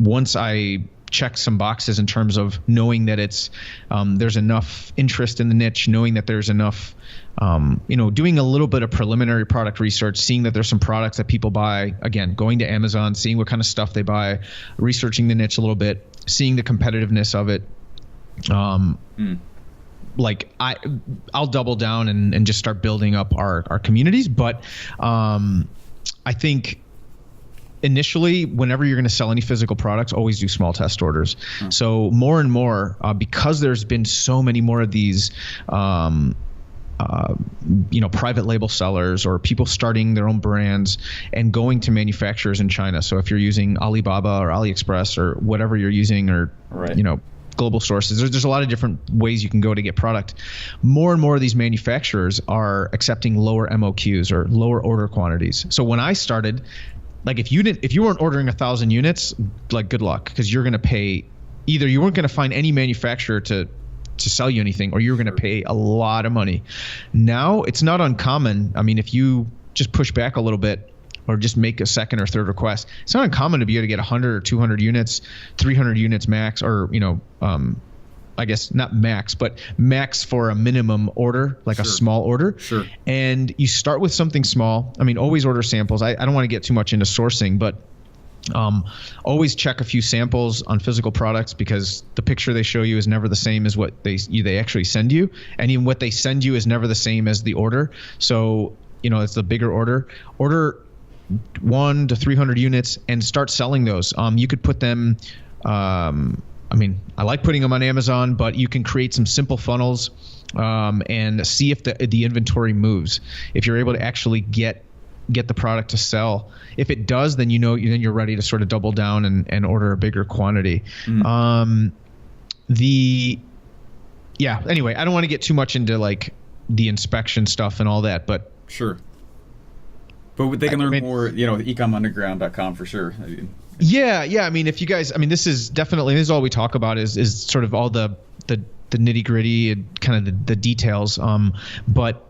once I check some boxes in terms of knowing that it's there's enough interest in the niche, knowing that there's enough, doing a little bit of preliminary product research, seeing that there's some products that people buy, again, going to Amazon, seeing what kind of stuff they buy, researching the niche a little bit, seeing the competitiveness of it. Like I'll double down and just start building up our communities. But I think initially, whenever you're going to sell any physical products, always do small test orders. So more and more, because there's been so many more of these, private label sellers or people starting their own brands and going to manufacturers in China. So if you're using Alibaba or AliExpress or whatever you're using, or, global sources, there's a lot of different ways you can go to get product. More and more of these manufacturers are accepting lower MOQs or lower order quantities. So when I started, like if you weren't ordering 1,000 units, like good luck, because you're going to pay, either you weren't going to find any manufacturer to sell you anything, or you're going to pay a lot of money. Now it's not uncommon. I mean, if you just push back a little bit or just make a second or third request, it's not uncommon to be able to get 100 or 200 units, 300 units max, or, I guess not max, but max for a minimum order, like a small order. Sure. And you start with something small. I mean, always order samples. I don't want to get too much into sourcing, but always check a few samples on physical products, because the picture they show you is never the same as what they actually send you. And even what they send you is never the same as the order. So, it's the bigger order. Order 1 to 300 units and start selling those. You could put them, I like putting them on Amazon, but you can create some simple funnels and see if the inventory moves. If you're able to actually get the product to sell. If it does, then then you're ready to sort of double down and order a bigger quantity. Anyway, I don't want to get too much into like the inspection stuff and all that, but sure. But they can learn more, ecommunderground.com for sure. Yeah. I mean, if you guys, this is all we talk about is sort of all the nitty gritty and kind of the details. But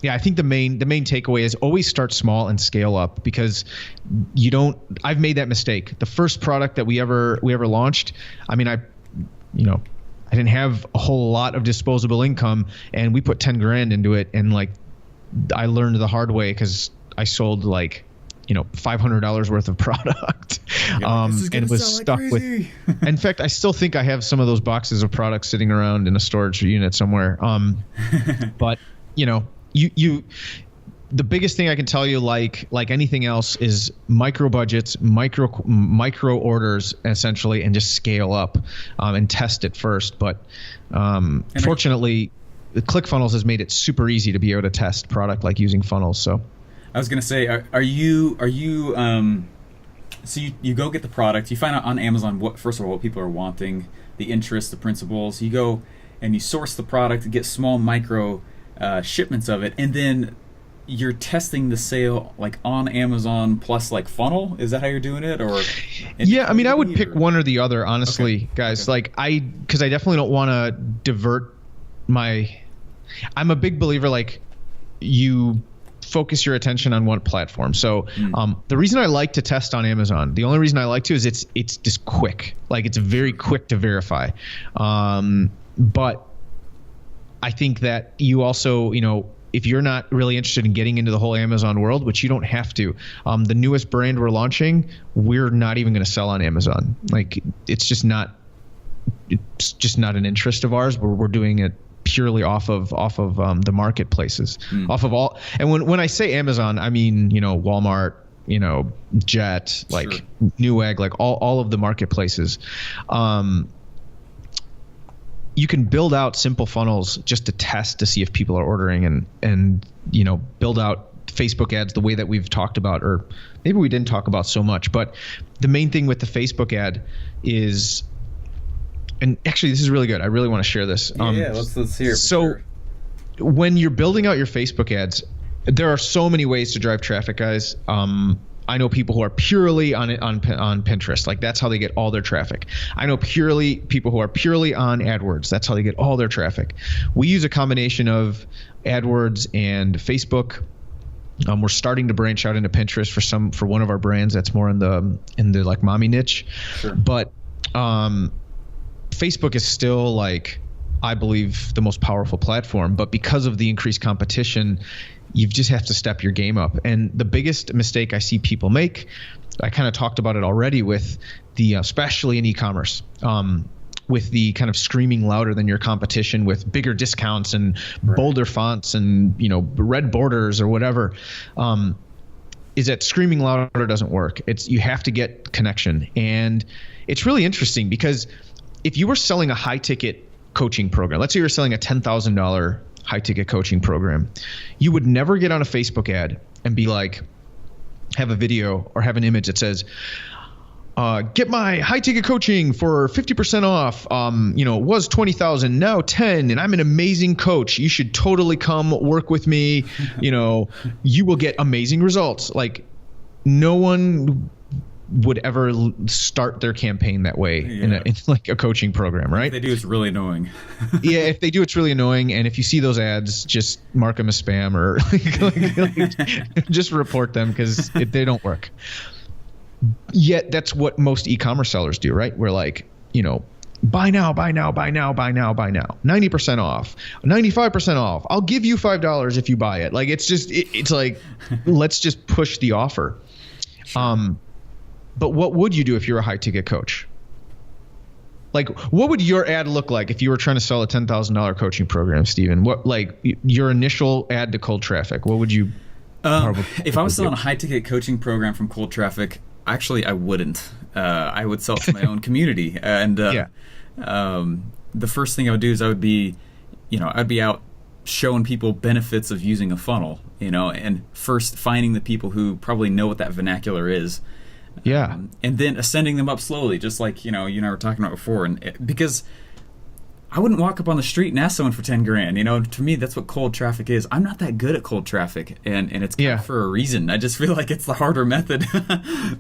I think the main takeaway is always start small and scale up, because I've made that mistake. The first product that we ever launched, I didn't have a whole lot of disposable income, and we put $10,000 into it, and like I learned the hard way, because I sold like $500 worth of product, and was stuck with. In fact, I still think I have some of those boxes of products sitting around in a storage unit somewhere. But the biggest thing I can tell you, like anything else, is micro budgets, micro orders, essentially, and just scale up and test it first. But fortunately, ClickFunnels has made it super easy to be able to test product like using funnels. So I was gonna say, are you so you go get the product, you find out on Amazon what people are wanting, the interests, the principles. You go and you source the product, get small micro shipments of it, and then you're testing the sale like on Amazon plus like funnel. Is that how you're doing it? Or yeah, I mean, I would pick one or the other, honestly, guys. Like because I definitely don't want to divert I'm a big believer, like, you focus your attention on one platform. So the reason I like to test on Amazon, the only reason I like to, is it's just quick. Like, it's very quick to verify. But I think that you also, if you're not really interested in getting into the whole Amazon world, which you don't have to, the newest brand we're launching, we're not even going to sell on Amazon. Like, it's just not an interest of ours. We're doing it purely off of the marketplaces, off of all. And when I say Amazon, I mean, Walmart, Jet, like, sure, Newegg, like all of the marketplaces. You can build out simple funnels just to test to see if people are ordering, and build out Facebook ads the way that we've talked about, or maybe we didn't talk about so much. But the main thing with the Facebook ad is, and actually this is really good, I really want to share this. Let's hear it. So sure, when you're building out your Facebook ads, there are so many ways to drive traffic, guys. I know people who are purely on Pinterest. Like, that's how they get all their traffic. I know people who are purely on AdWords. That's how they get all their traffic. We use a combination of AdWords and Facebook. We're starting to branch out into Pinterest for one of our brands that's more in the like mommy niche. Sure. But Facebook is still, like, I believe, the most powerful platform. But because of the increased competition, you just have to step your game up. And the biggest mistake I see people make, I kind of talked about it already with especially in e-commerce, with the kind of screaming louder than your competition with bigger discounts and bolder fonts and, red borders or whatever, is that screaming louder doesn't work. You have to get connection. And it's really interesting because if you were selling a high ticket coaching program, let's say you're selling a $10,000 high ticket coaching program, you would never get on a Facebook ad and be like, have a video or have an image that says, get my high ticket coaching for 50% off. It was 20,000, now 10, and I'm an amazing coach. You should totally come work with me. You will get amazing results. Like, no one would ever start their campaign that way in like a coaching program, right? If they do, it's really annoying. Yeah, if they do, it's really annoying. And if you see those ads, just mark them as spam or just report them, because they don't work. Yet that's what most e-commerce sellers do, right? We're like, buy now, buy now, buy now, buy now, buy now. 90% off, 95% off. I'll give you $5 if you buy it. Like, it's like, let's just push the offer. Sure. But what would you do if you're a high ticket coach? Like, what would your ad look like if you were trying to sell a $10,000 coaching program, Steven? What, like, your initial ad to cold traffic? What would you? If I was selling a high ticket coaching program from cold traffic, actually, I wouldn't. I would sell it to my own community, and the first thing I would do is I'd be out showing people benefits of using a funnel, and first finding the people who probably know what that vernacular is. Yeah. And then ascending them up slowly, just like, you and I were talking about before. And because I wouldn't walk up on the street and ask someone for 10 grand. To me, that's what cold traffic is. I'm not that good at cold traffic, and it's kind of for a reason. I just feel like it's the harder method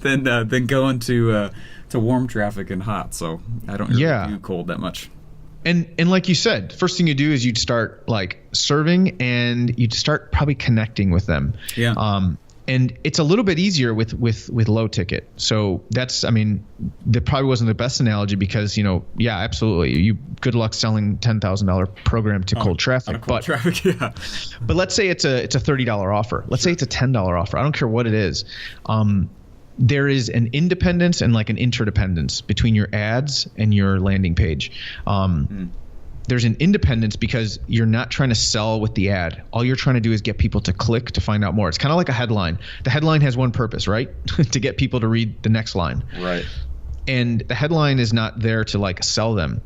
than going to warm traffic and hot. So I don't really do cold that much. And like you said, first thing you do is you'd start like serving, and you'd start probably connecting with them. Yeah. And it's a little bit easier with low ticket. So that's, I mean, that probably wasn't the best analogy because, yeah, absolutely. Good luck selling $10,000 program to cold traffic. Yeah. But let's say it's a $30 offer. Let's say it's a $10 offer. I don't care what it is. There is an independence and like an interdependence between your ads and your landing page. There's an independence because you're not trying to sell with the ad. All you're trying to do is get people to click to find out more. It's kind of like a headline. The headline has one purpose, right? To get people to read the next line. Right. And the headline is not there to like sell them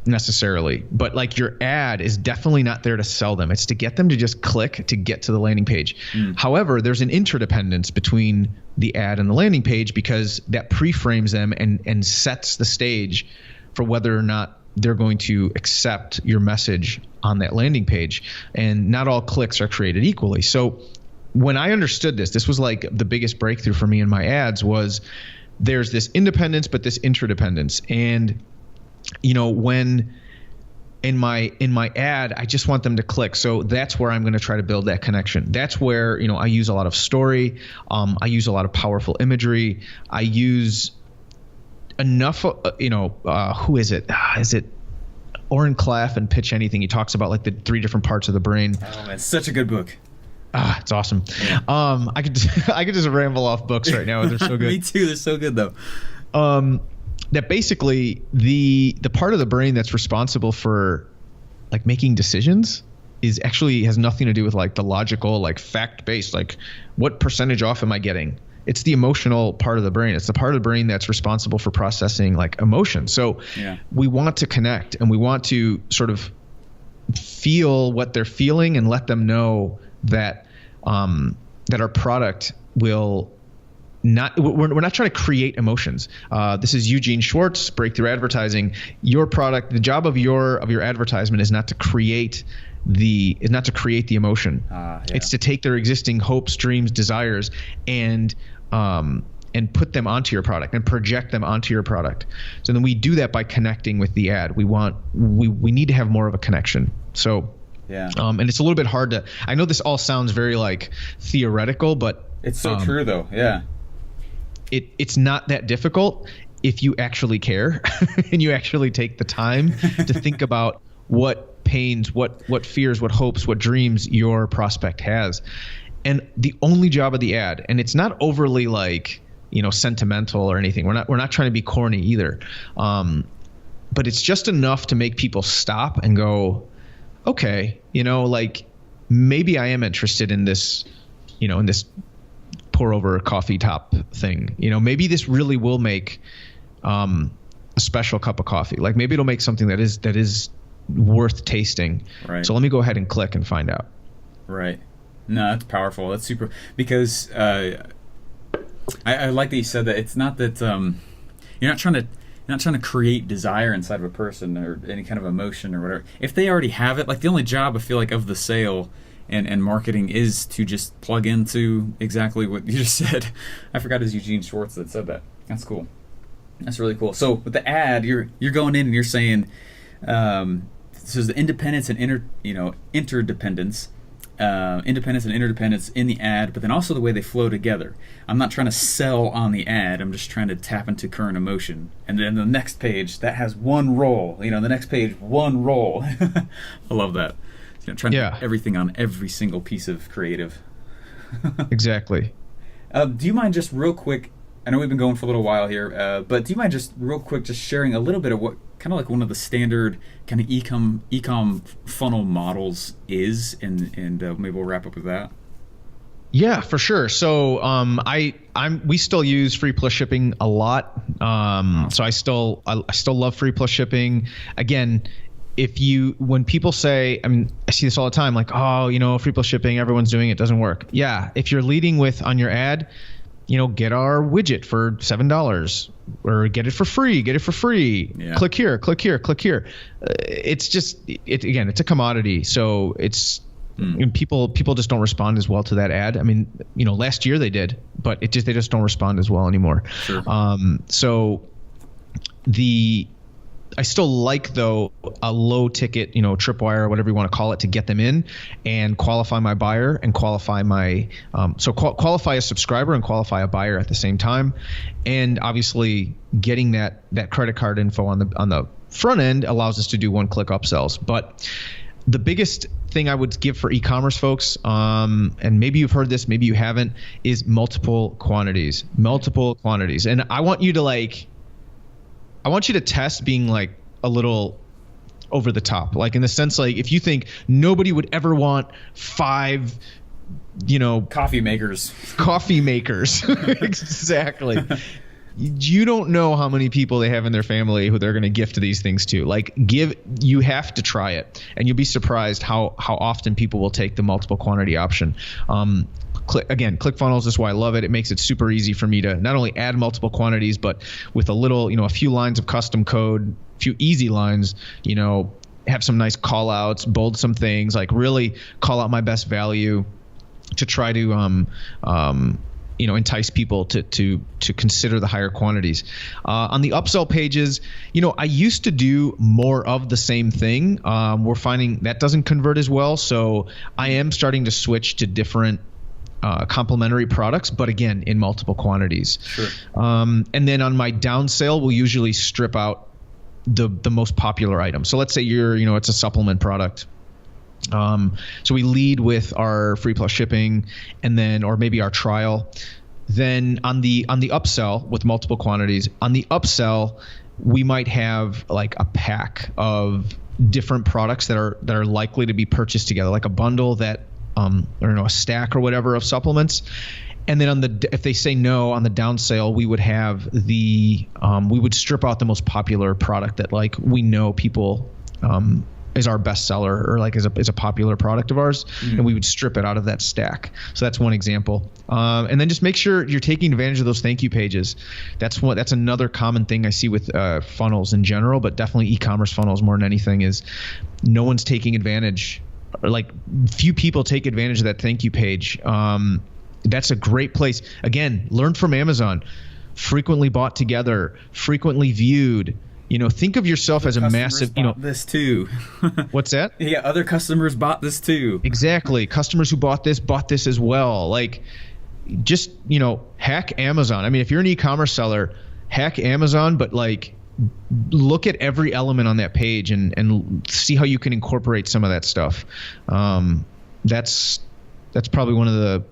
necessarily. But like your ad is definitely not there to sell them. It's to get them to just click to get to the landing page. However, there's an interdependence between the ad and the landing page because that pre-frames them and sets the stage for whether or not they're going to accept your message on that landing page. And not all clicks are created equally. So when I understood this was like the biggest breakthrough for me in my ads was there's this independence, but this interdependence. And, when in my ad, I just want them to click. So that's where I'm going to try to build that connection. That's where, I use a lot of story. I use a lot of powerful imagery. I use enough, who is it? Is it Oren Klaff and Pitch Anything? He talks about like the 3 different parts of the brain. Oh, man, such a good book. It's awesome. I could just ramble off books right now. They're so good. Me too. They're so good though. That basically the part of the brain that's responsible for like making decisions is actually has nothing to do with like the logical, like fact-based, like what percentage off am I getting? It's the emotional part of the brain. It's the part of the brain that's responsible for processing like emotion. So we want to connect and we want to sort of feel what they're feeling and let them know that that our product will not. We're not trying to create emotions. This is Eugene Schwartz, Breakthrough Advertising. Your product, the job of your advertisement is not to create the emotion. It's to take their existing hopes, dreams, desires, and put them onto your product and project them onto your product. So then we do that by connecting with the ad. We need to have more of a connection. So and it's a little bit hard to. I know this all sounds very like theoretical, but it's so true though. Yeah. It's not that difficult if you actually care and you actually take the time to think about what pains, what fears, what hopes, what dreams your prospect has. And the only job of the ad, and it's not overly like, sentimental or anything. We're not trying to be corny either. But it's just enough to make people stop and go, okay, like maybe I am interested in this, in this pour over a coffee top thing. Maybe this really will make a special cup of coffee. Like maybe it'll make something that is worth tasting. Right. So let me go ahead and click and find out. Right. No, that's powerful. That's super, because I like that you said that it's not that you're not trying to create desire inside of a person or any kind of emotion or whatever. If they already have it, like the only job I feel like of the sale and marketing is to just plug into exactly what you just said. I forgot it was Eugene Schwartz that said that. That's cool. That's really cool. So with the ad, you're going in and you're saying, so the independence and interdependence. Independence and interdependence in the ad, but then also the way they flow together. I'm not trying to sell on the ad. I'm just trying to tap into current emotion. And then the next page, that has one role. The next page, one role. I love that. Trying to put everything on every single piece of creative. Exactly. Do you mind just real quick, I know we've been going for a little while here, but do you mind just real quick just sharing a little bit of what kind of like one of the standard kind of eCom funnel models is, and maybe we'll wrap up with that. Yeah, for sure. So we still use free plus shipping a lot. So I still love free plus shipping. Again, when people say, I see this all the time, like, free plus shipping, everyone's doing it, doesn't work. Yeah, if you're leading with on your ad, get our widget for $7 or get it for free. Yeah. Click here, click here, click here. It's just, it's a commodity. So it's, and people just don't respond as well to that ad. Last year they did, but they just don't respond as well anymore. Sure. So the I still like, though, a low ticket, tripwire or whatever you want to call it, to get them in and qualify my buyer and qualify my qualify a subscriber and qualify a buyer at the same time. And obviously getting that credit card info on the front end allows us to do one-click upsells. But the biggest thing I would give for e-commerce folks, and maybe you've heard this, maybe you haven't, is multiple quantities. And I want you to test being like a little over the top, like in the sense, like if you think nobody would ever want 5, coffee makers, exactly. You don't know how many people they have in their family who they're going to gift these things to. Like, you have to try it, and you'll be surprised how often people will take the multiple quantity option. ClickFunnels is why I love it. It makes it super easy for me to not only add multiple quantities, but with a few lines of custom code, a few easy lines, have some nice call outs, bold some things, like really call out my best value to try to entice people to consider the higher quantities. On the upsell pages, I used to do more of the same thing. We're finding that doesn't convert as well, so I am starting to switch to different complementary products, but again, in multiple quantities. Sure. And then on my down sale, we'll usually strip out the most popular item. So let's say it's a supplement product. So we lead with our free plus shipping, and then, or maybe our trial. Then on the upsell with multiple quantities, on the upsell, we might have like a pack of different products that are likely to be purchased together, like a bundle that, a stack or whatever of supplements. And then if they say no on the down sale, we would have we would strip out the most popular product that like we know people is our best seller or like is a popular product of ours, and we would strip it out of that stack. So that's one example. And then just make sure you're taking advantage of those thank you pages. That's another common thing I see with funnels in general, but definitely e-commerce funnels more than anything, is no one's taking advantage, or like few people take advantage of that thank you page. That's a great place. Again, learn from Amazon. Frequently bought together, frequently viewed. Think of yourself as a massive, this too. What's that? Yeah, other customers bought this too. Exactly. Customers who bought this as well. Like, just, hack Amazon. I mean, if you're an e-commerce seller, hack Amazon, but like look at every element on that page and see how you can incorporate some of that stuff. That's probably one of the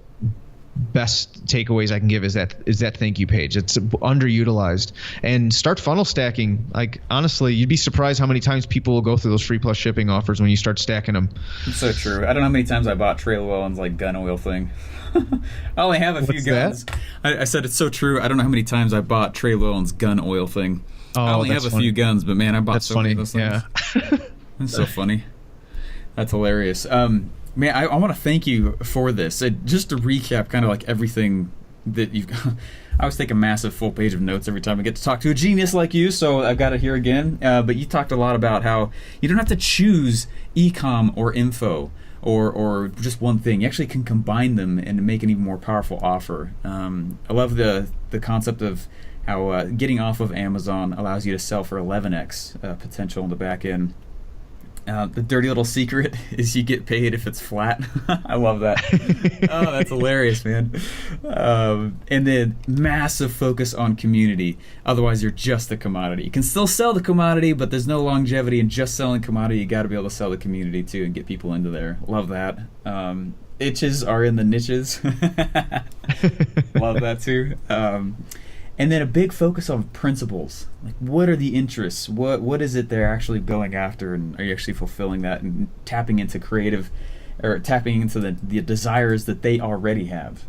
best takeaways I can give is that thank you page. It's underutilized. And start funnel stacking. Like, honestly, you'd be surprised how many times people will go through those free plus shipping offers when you start stacking them. It's so true. I don't know how many times I bought Trail Wellens like gun oil thing. I only have a few guns. I said it's so true. I don't know how many times I bought Trey Wellens gun oil thing. I only have a few guns, but man, I bought so many of those things. Yeah. That's so funny. That's hilarious. Man, I want to thank you for this. Just to recap kind of like everything that you've I always take a massive full page of notes every time I get to talk to a genius like you, so I've got it here again. But you talked a lot about how you don't have to choose eCom or info or just one thing. You actually can combine them and make an even more powerful offer. I love the concept of how getting off of Amazon allows you to sell for 11x potential in the back end. The dirty little secret is you get paid if it's flat. I love that. Oh, that's hilarious, man. And then massive focus on community. Otherwise, you're just a commodity. You can still sell the commodity, but there's no longevity in just selling commodity. You got to be able to sell the community too and get people into there. Love that. Itches are in the niches. Love that too. And then a big focus on principles. Like, what are the interests? What is it they're actually going after, and are you actually fulfilling that and tapping into creative, or tapping into the desires that they already have?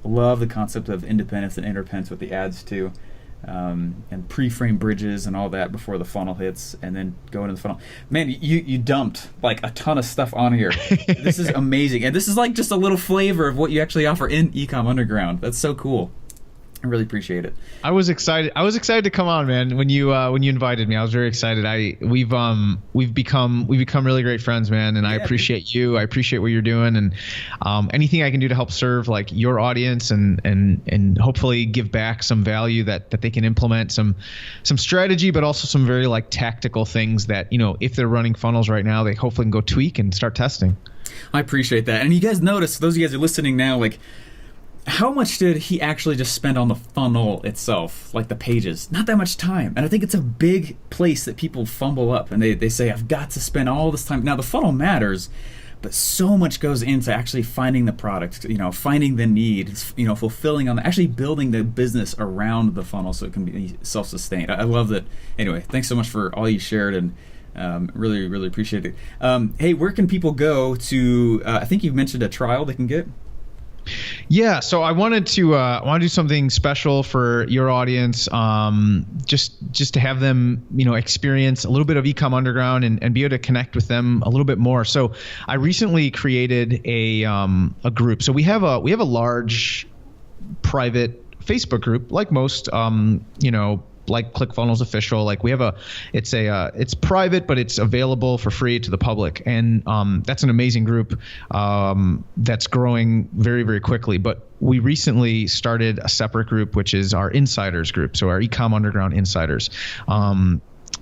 Love the concept of independence and interdependence with the ads too, and pre-frame bridges and all that before the funnel hits, and then go into the funnel. Man, you dumped like a ton of stuff on here. This is amazing, and this is like just a little flavor of what you actually offer in Ecomm Underground. That's so cool. I really appreciate it. I was excited to come on, man. When you invited me, I was very excited. We've become really great friends, man. And I appreciate you. I appreciate what you're doing, and anything I can do to help serve like your audience and hopefully give back some value that they can implement some strategy, but also some very like tactical things that, you know, if they're running funnels right now, they hopefully can go tweak and start testing. I appreciate that. And you guys notice, those of you guys who are listening now, like, how much did he actually just spend on the funnel itself, like the pages? Not that much time. And I think it's a big place that people fumble up, and they say, I've got to spend all this time. Now, the funnel matters, but so much goes into actually finding the product, you know, finding the need, you know, fulfilling on actually building the business around the funnel so it can be self-sustained. I love that. Anyway, thanks so much for all you shared, and really, really appreciate it. Hey, where can people go to, I think you mentioned a trial they can get? Yeah, so I wanted to do something special for your audience, just to have them, you know, experience a little bit of Ecomm Underground and be able to connect with them a little bit more. So I recently created a group. So we have a large private Facebook group, like most, you know, like ClickFunnels official. Like we have it's private, but it's available for free to the public. And that's an amazing group that's growing very, very quickly. But we recently started a separate group, which is our insiders group. So our Ecomm Underground insiders.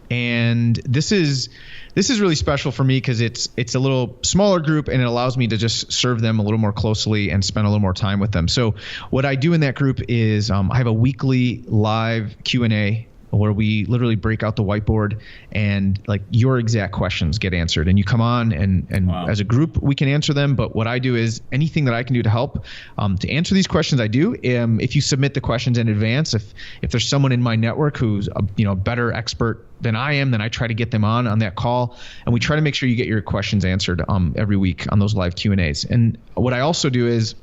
And this is really special for me because it's a little smaller group, and it allows me to just serve them a little more closely and spend a little more time with them. So what I do in that group is I have a weekly live Q&A where we literally break out the whiteboard and like your exact questions get answered, and you come on and wow. As a group we can answer them. But what I do is anything that I can do to help to answer these questions, I do. If you submit the questions in advance, if there's someone in my network who's a better expert than I am, then I try to get them on that call, and we try to make sure you get your questions answered every week on those live Q&As. And what I also do is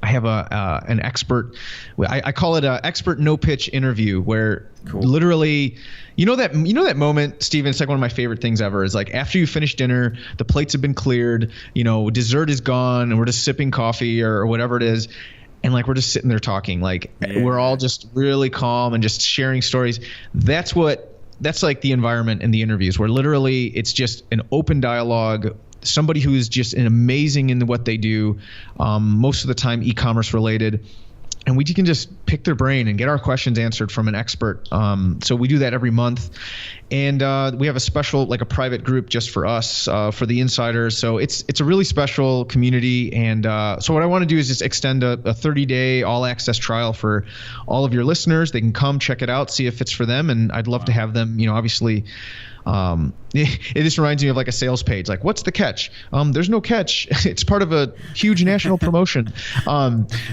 I have an expert. I call it an expert no pitch interview, where literally, you know that moment, Steven. It's like one of my favorite things ever. Is like after you finish dinner, the plates have been cleared, you know, dessert is gone, and we're just sipping coffee or whatever it is. And like we're just sitting there talking, like we're all just really calm and just sharing stories. That's like the environment in the interviews, where literally it's just an open dialogue. Somebody who is just amazing in what they do, most of the time e-commerce related, and we can just pick their brain and get our questions answered from an expert. So we do that every month, and we have a special, like a private group just for us, for the insiders. So it's a really special community, and so what I want to do is just extend a 30-day all access trial for all of your listeners. They can come check it out, see if it's for them, and I'd love to have them, you know, obviously. It just reminds me of like a sales page. Like, what's the catch? There's no catch. It's part of a huge national promotion.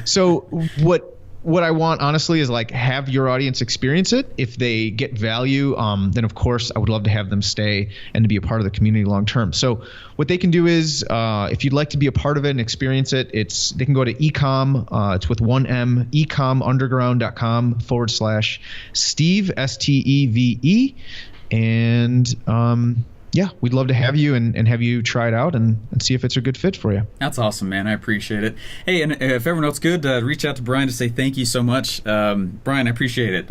So what I want, honestly, is like have your audience experience it. If they get value, then of course I would love to have them stay and to be a part of the community long term. So what they can do is, if you'd like to be a part of it and experience it, they can go to eCom. It's with 1M, ecommunderground.com/Steve, STEVE. And yeah, we'd love to have you and have you try it out and see if it's a good fit for you. That's awesome, man. I appreciate it. Hey, and if everyone else good, reach out to Bryan to say thank you so much. Bryan, I appreciate it.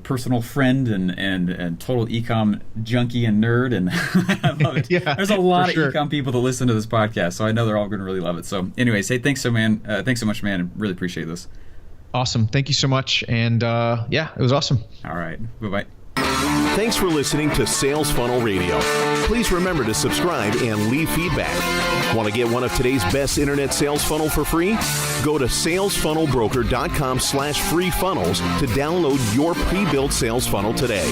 Personal friend and total eCom junkie and nerd, and I love it. Yeah, there's a lot of eCom people that listen to this podcast, so I know they're all going to really love it. So anyways, hey, thanks so much, man. I really appreciate this. Awesome. Thank you so much. And yeah, it was awesome. All right. Bye-bye. Thanks for listening to Sales Funnel Radio. Please remember to subscribe and leave feedback. Want to get one of today's best internet sales funnel for free? Go to salesfunnelbroker.com/free funnels to download your pre-built sales funnel today.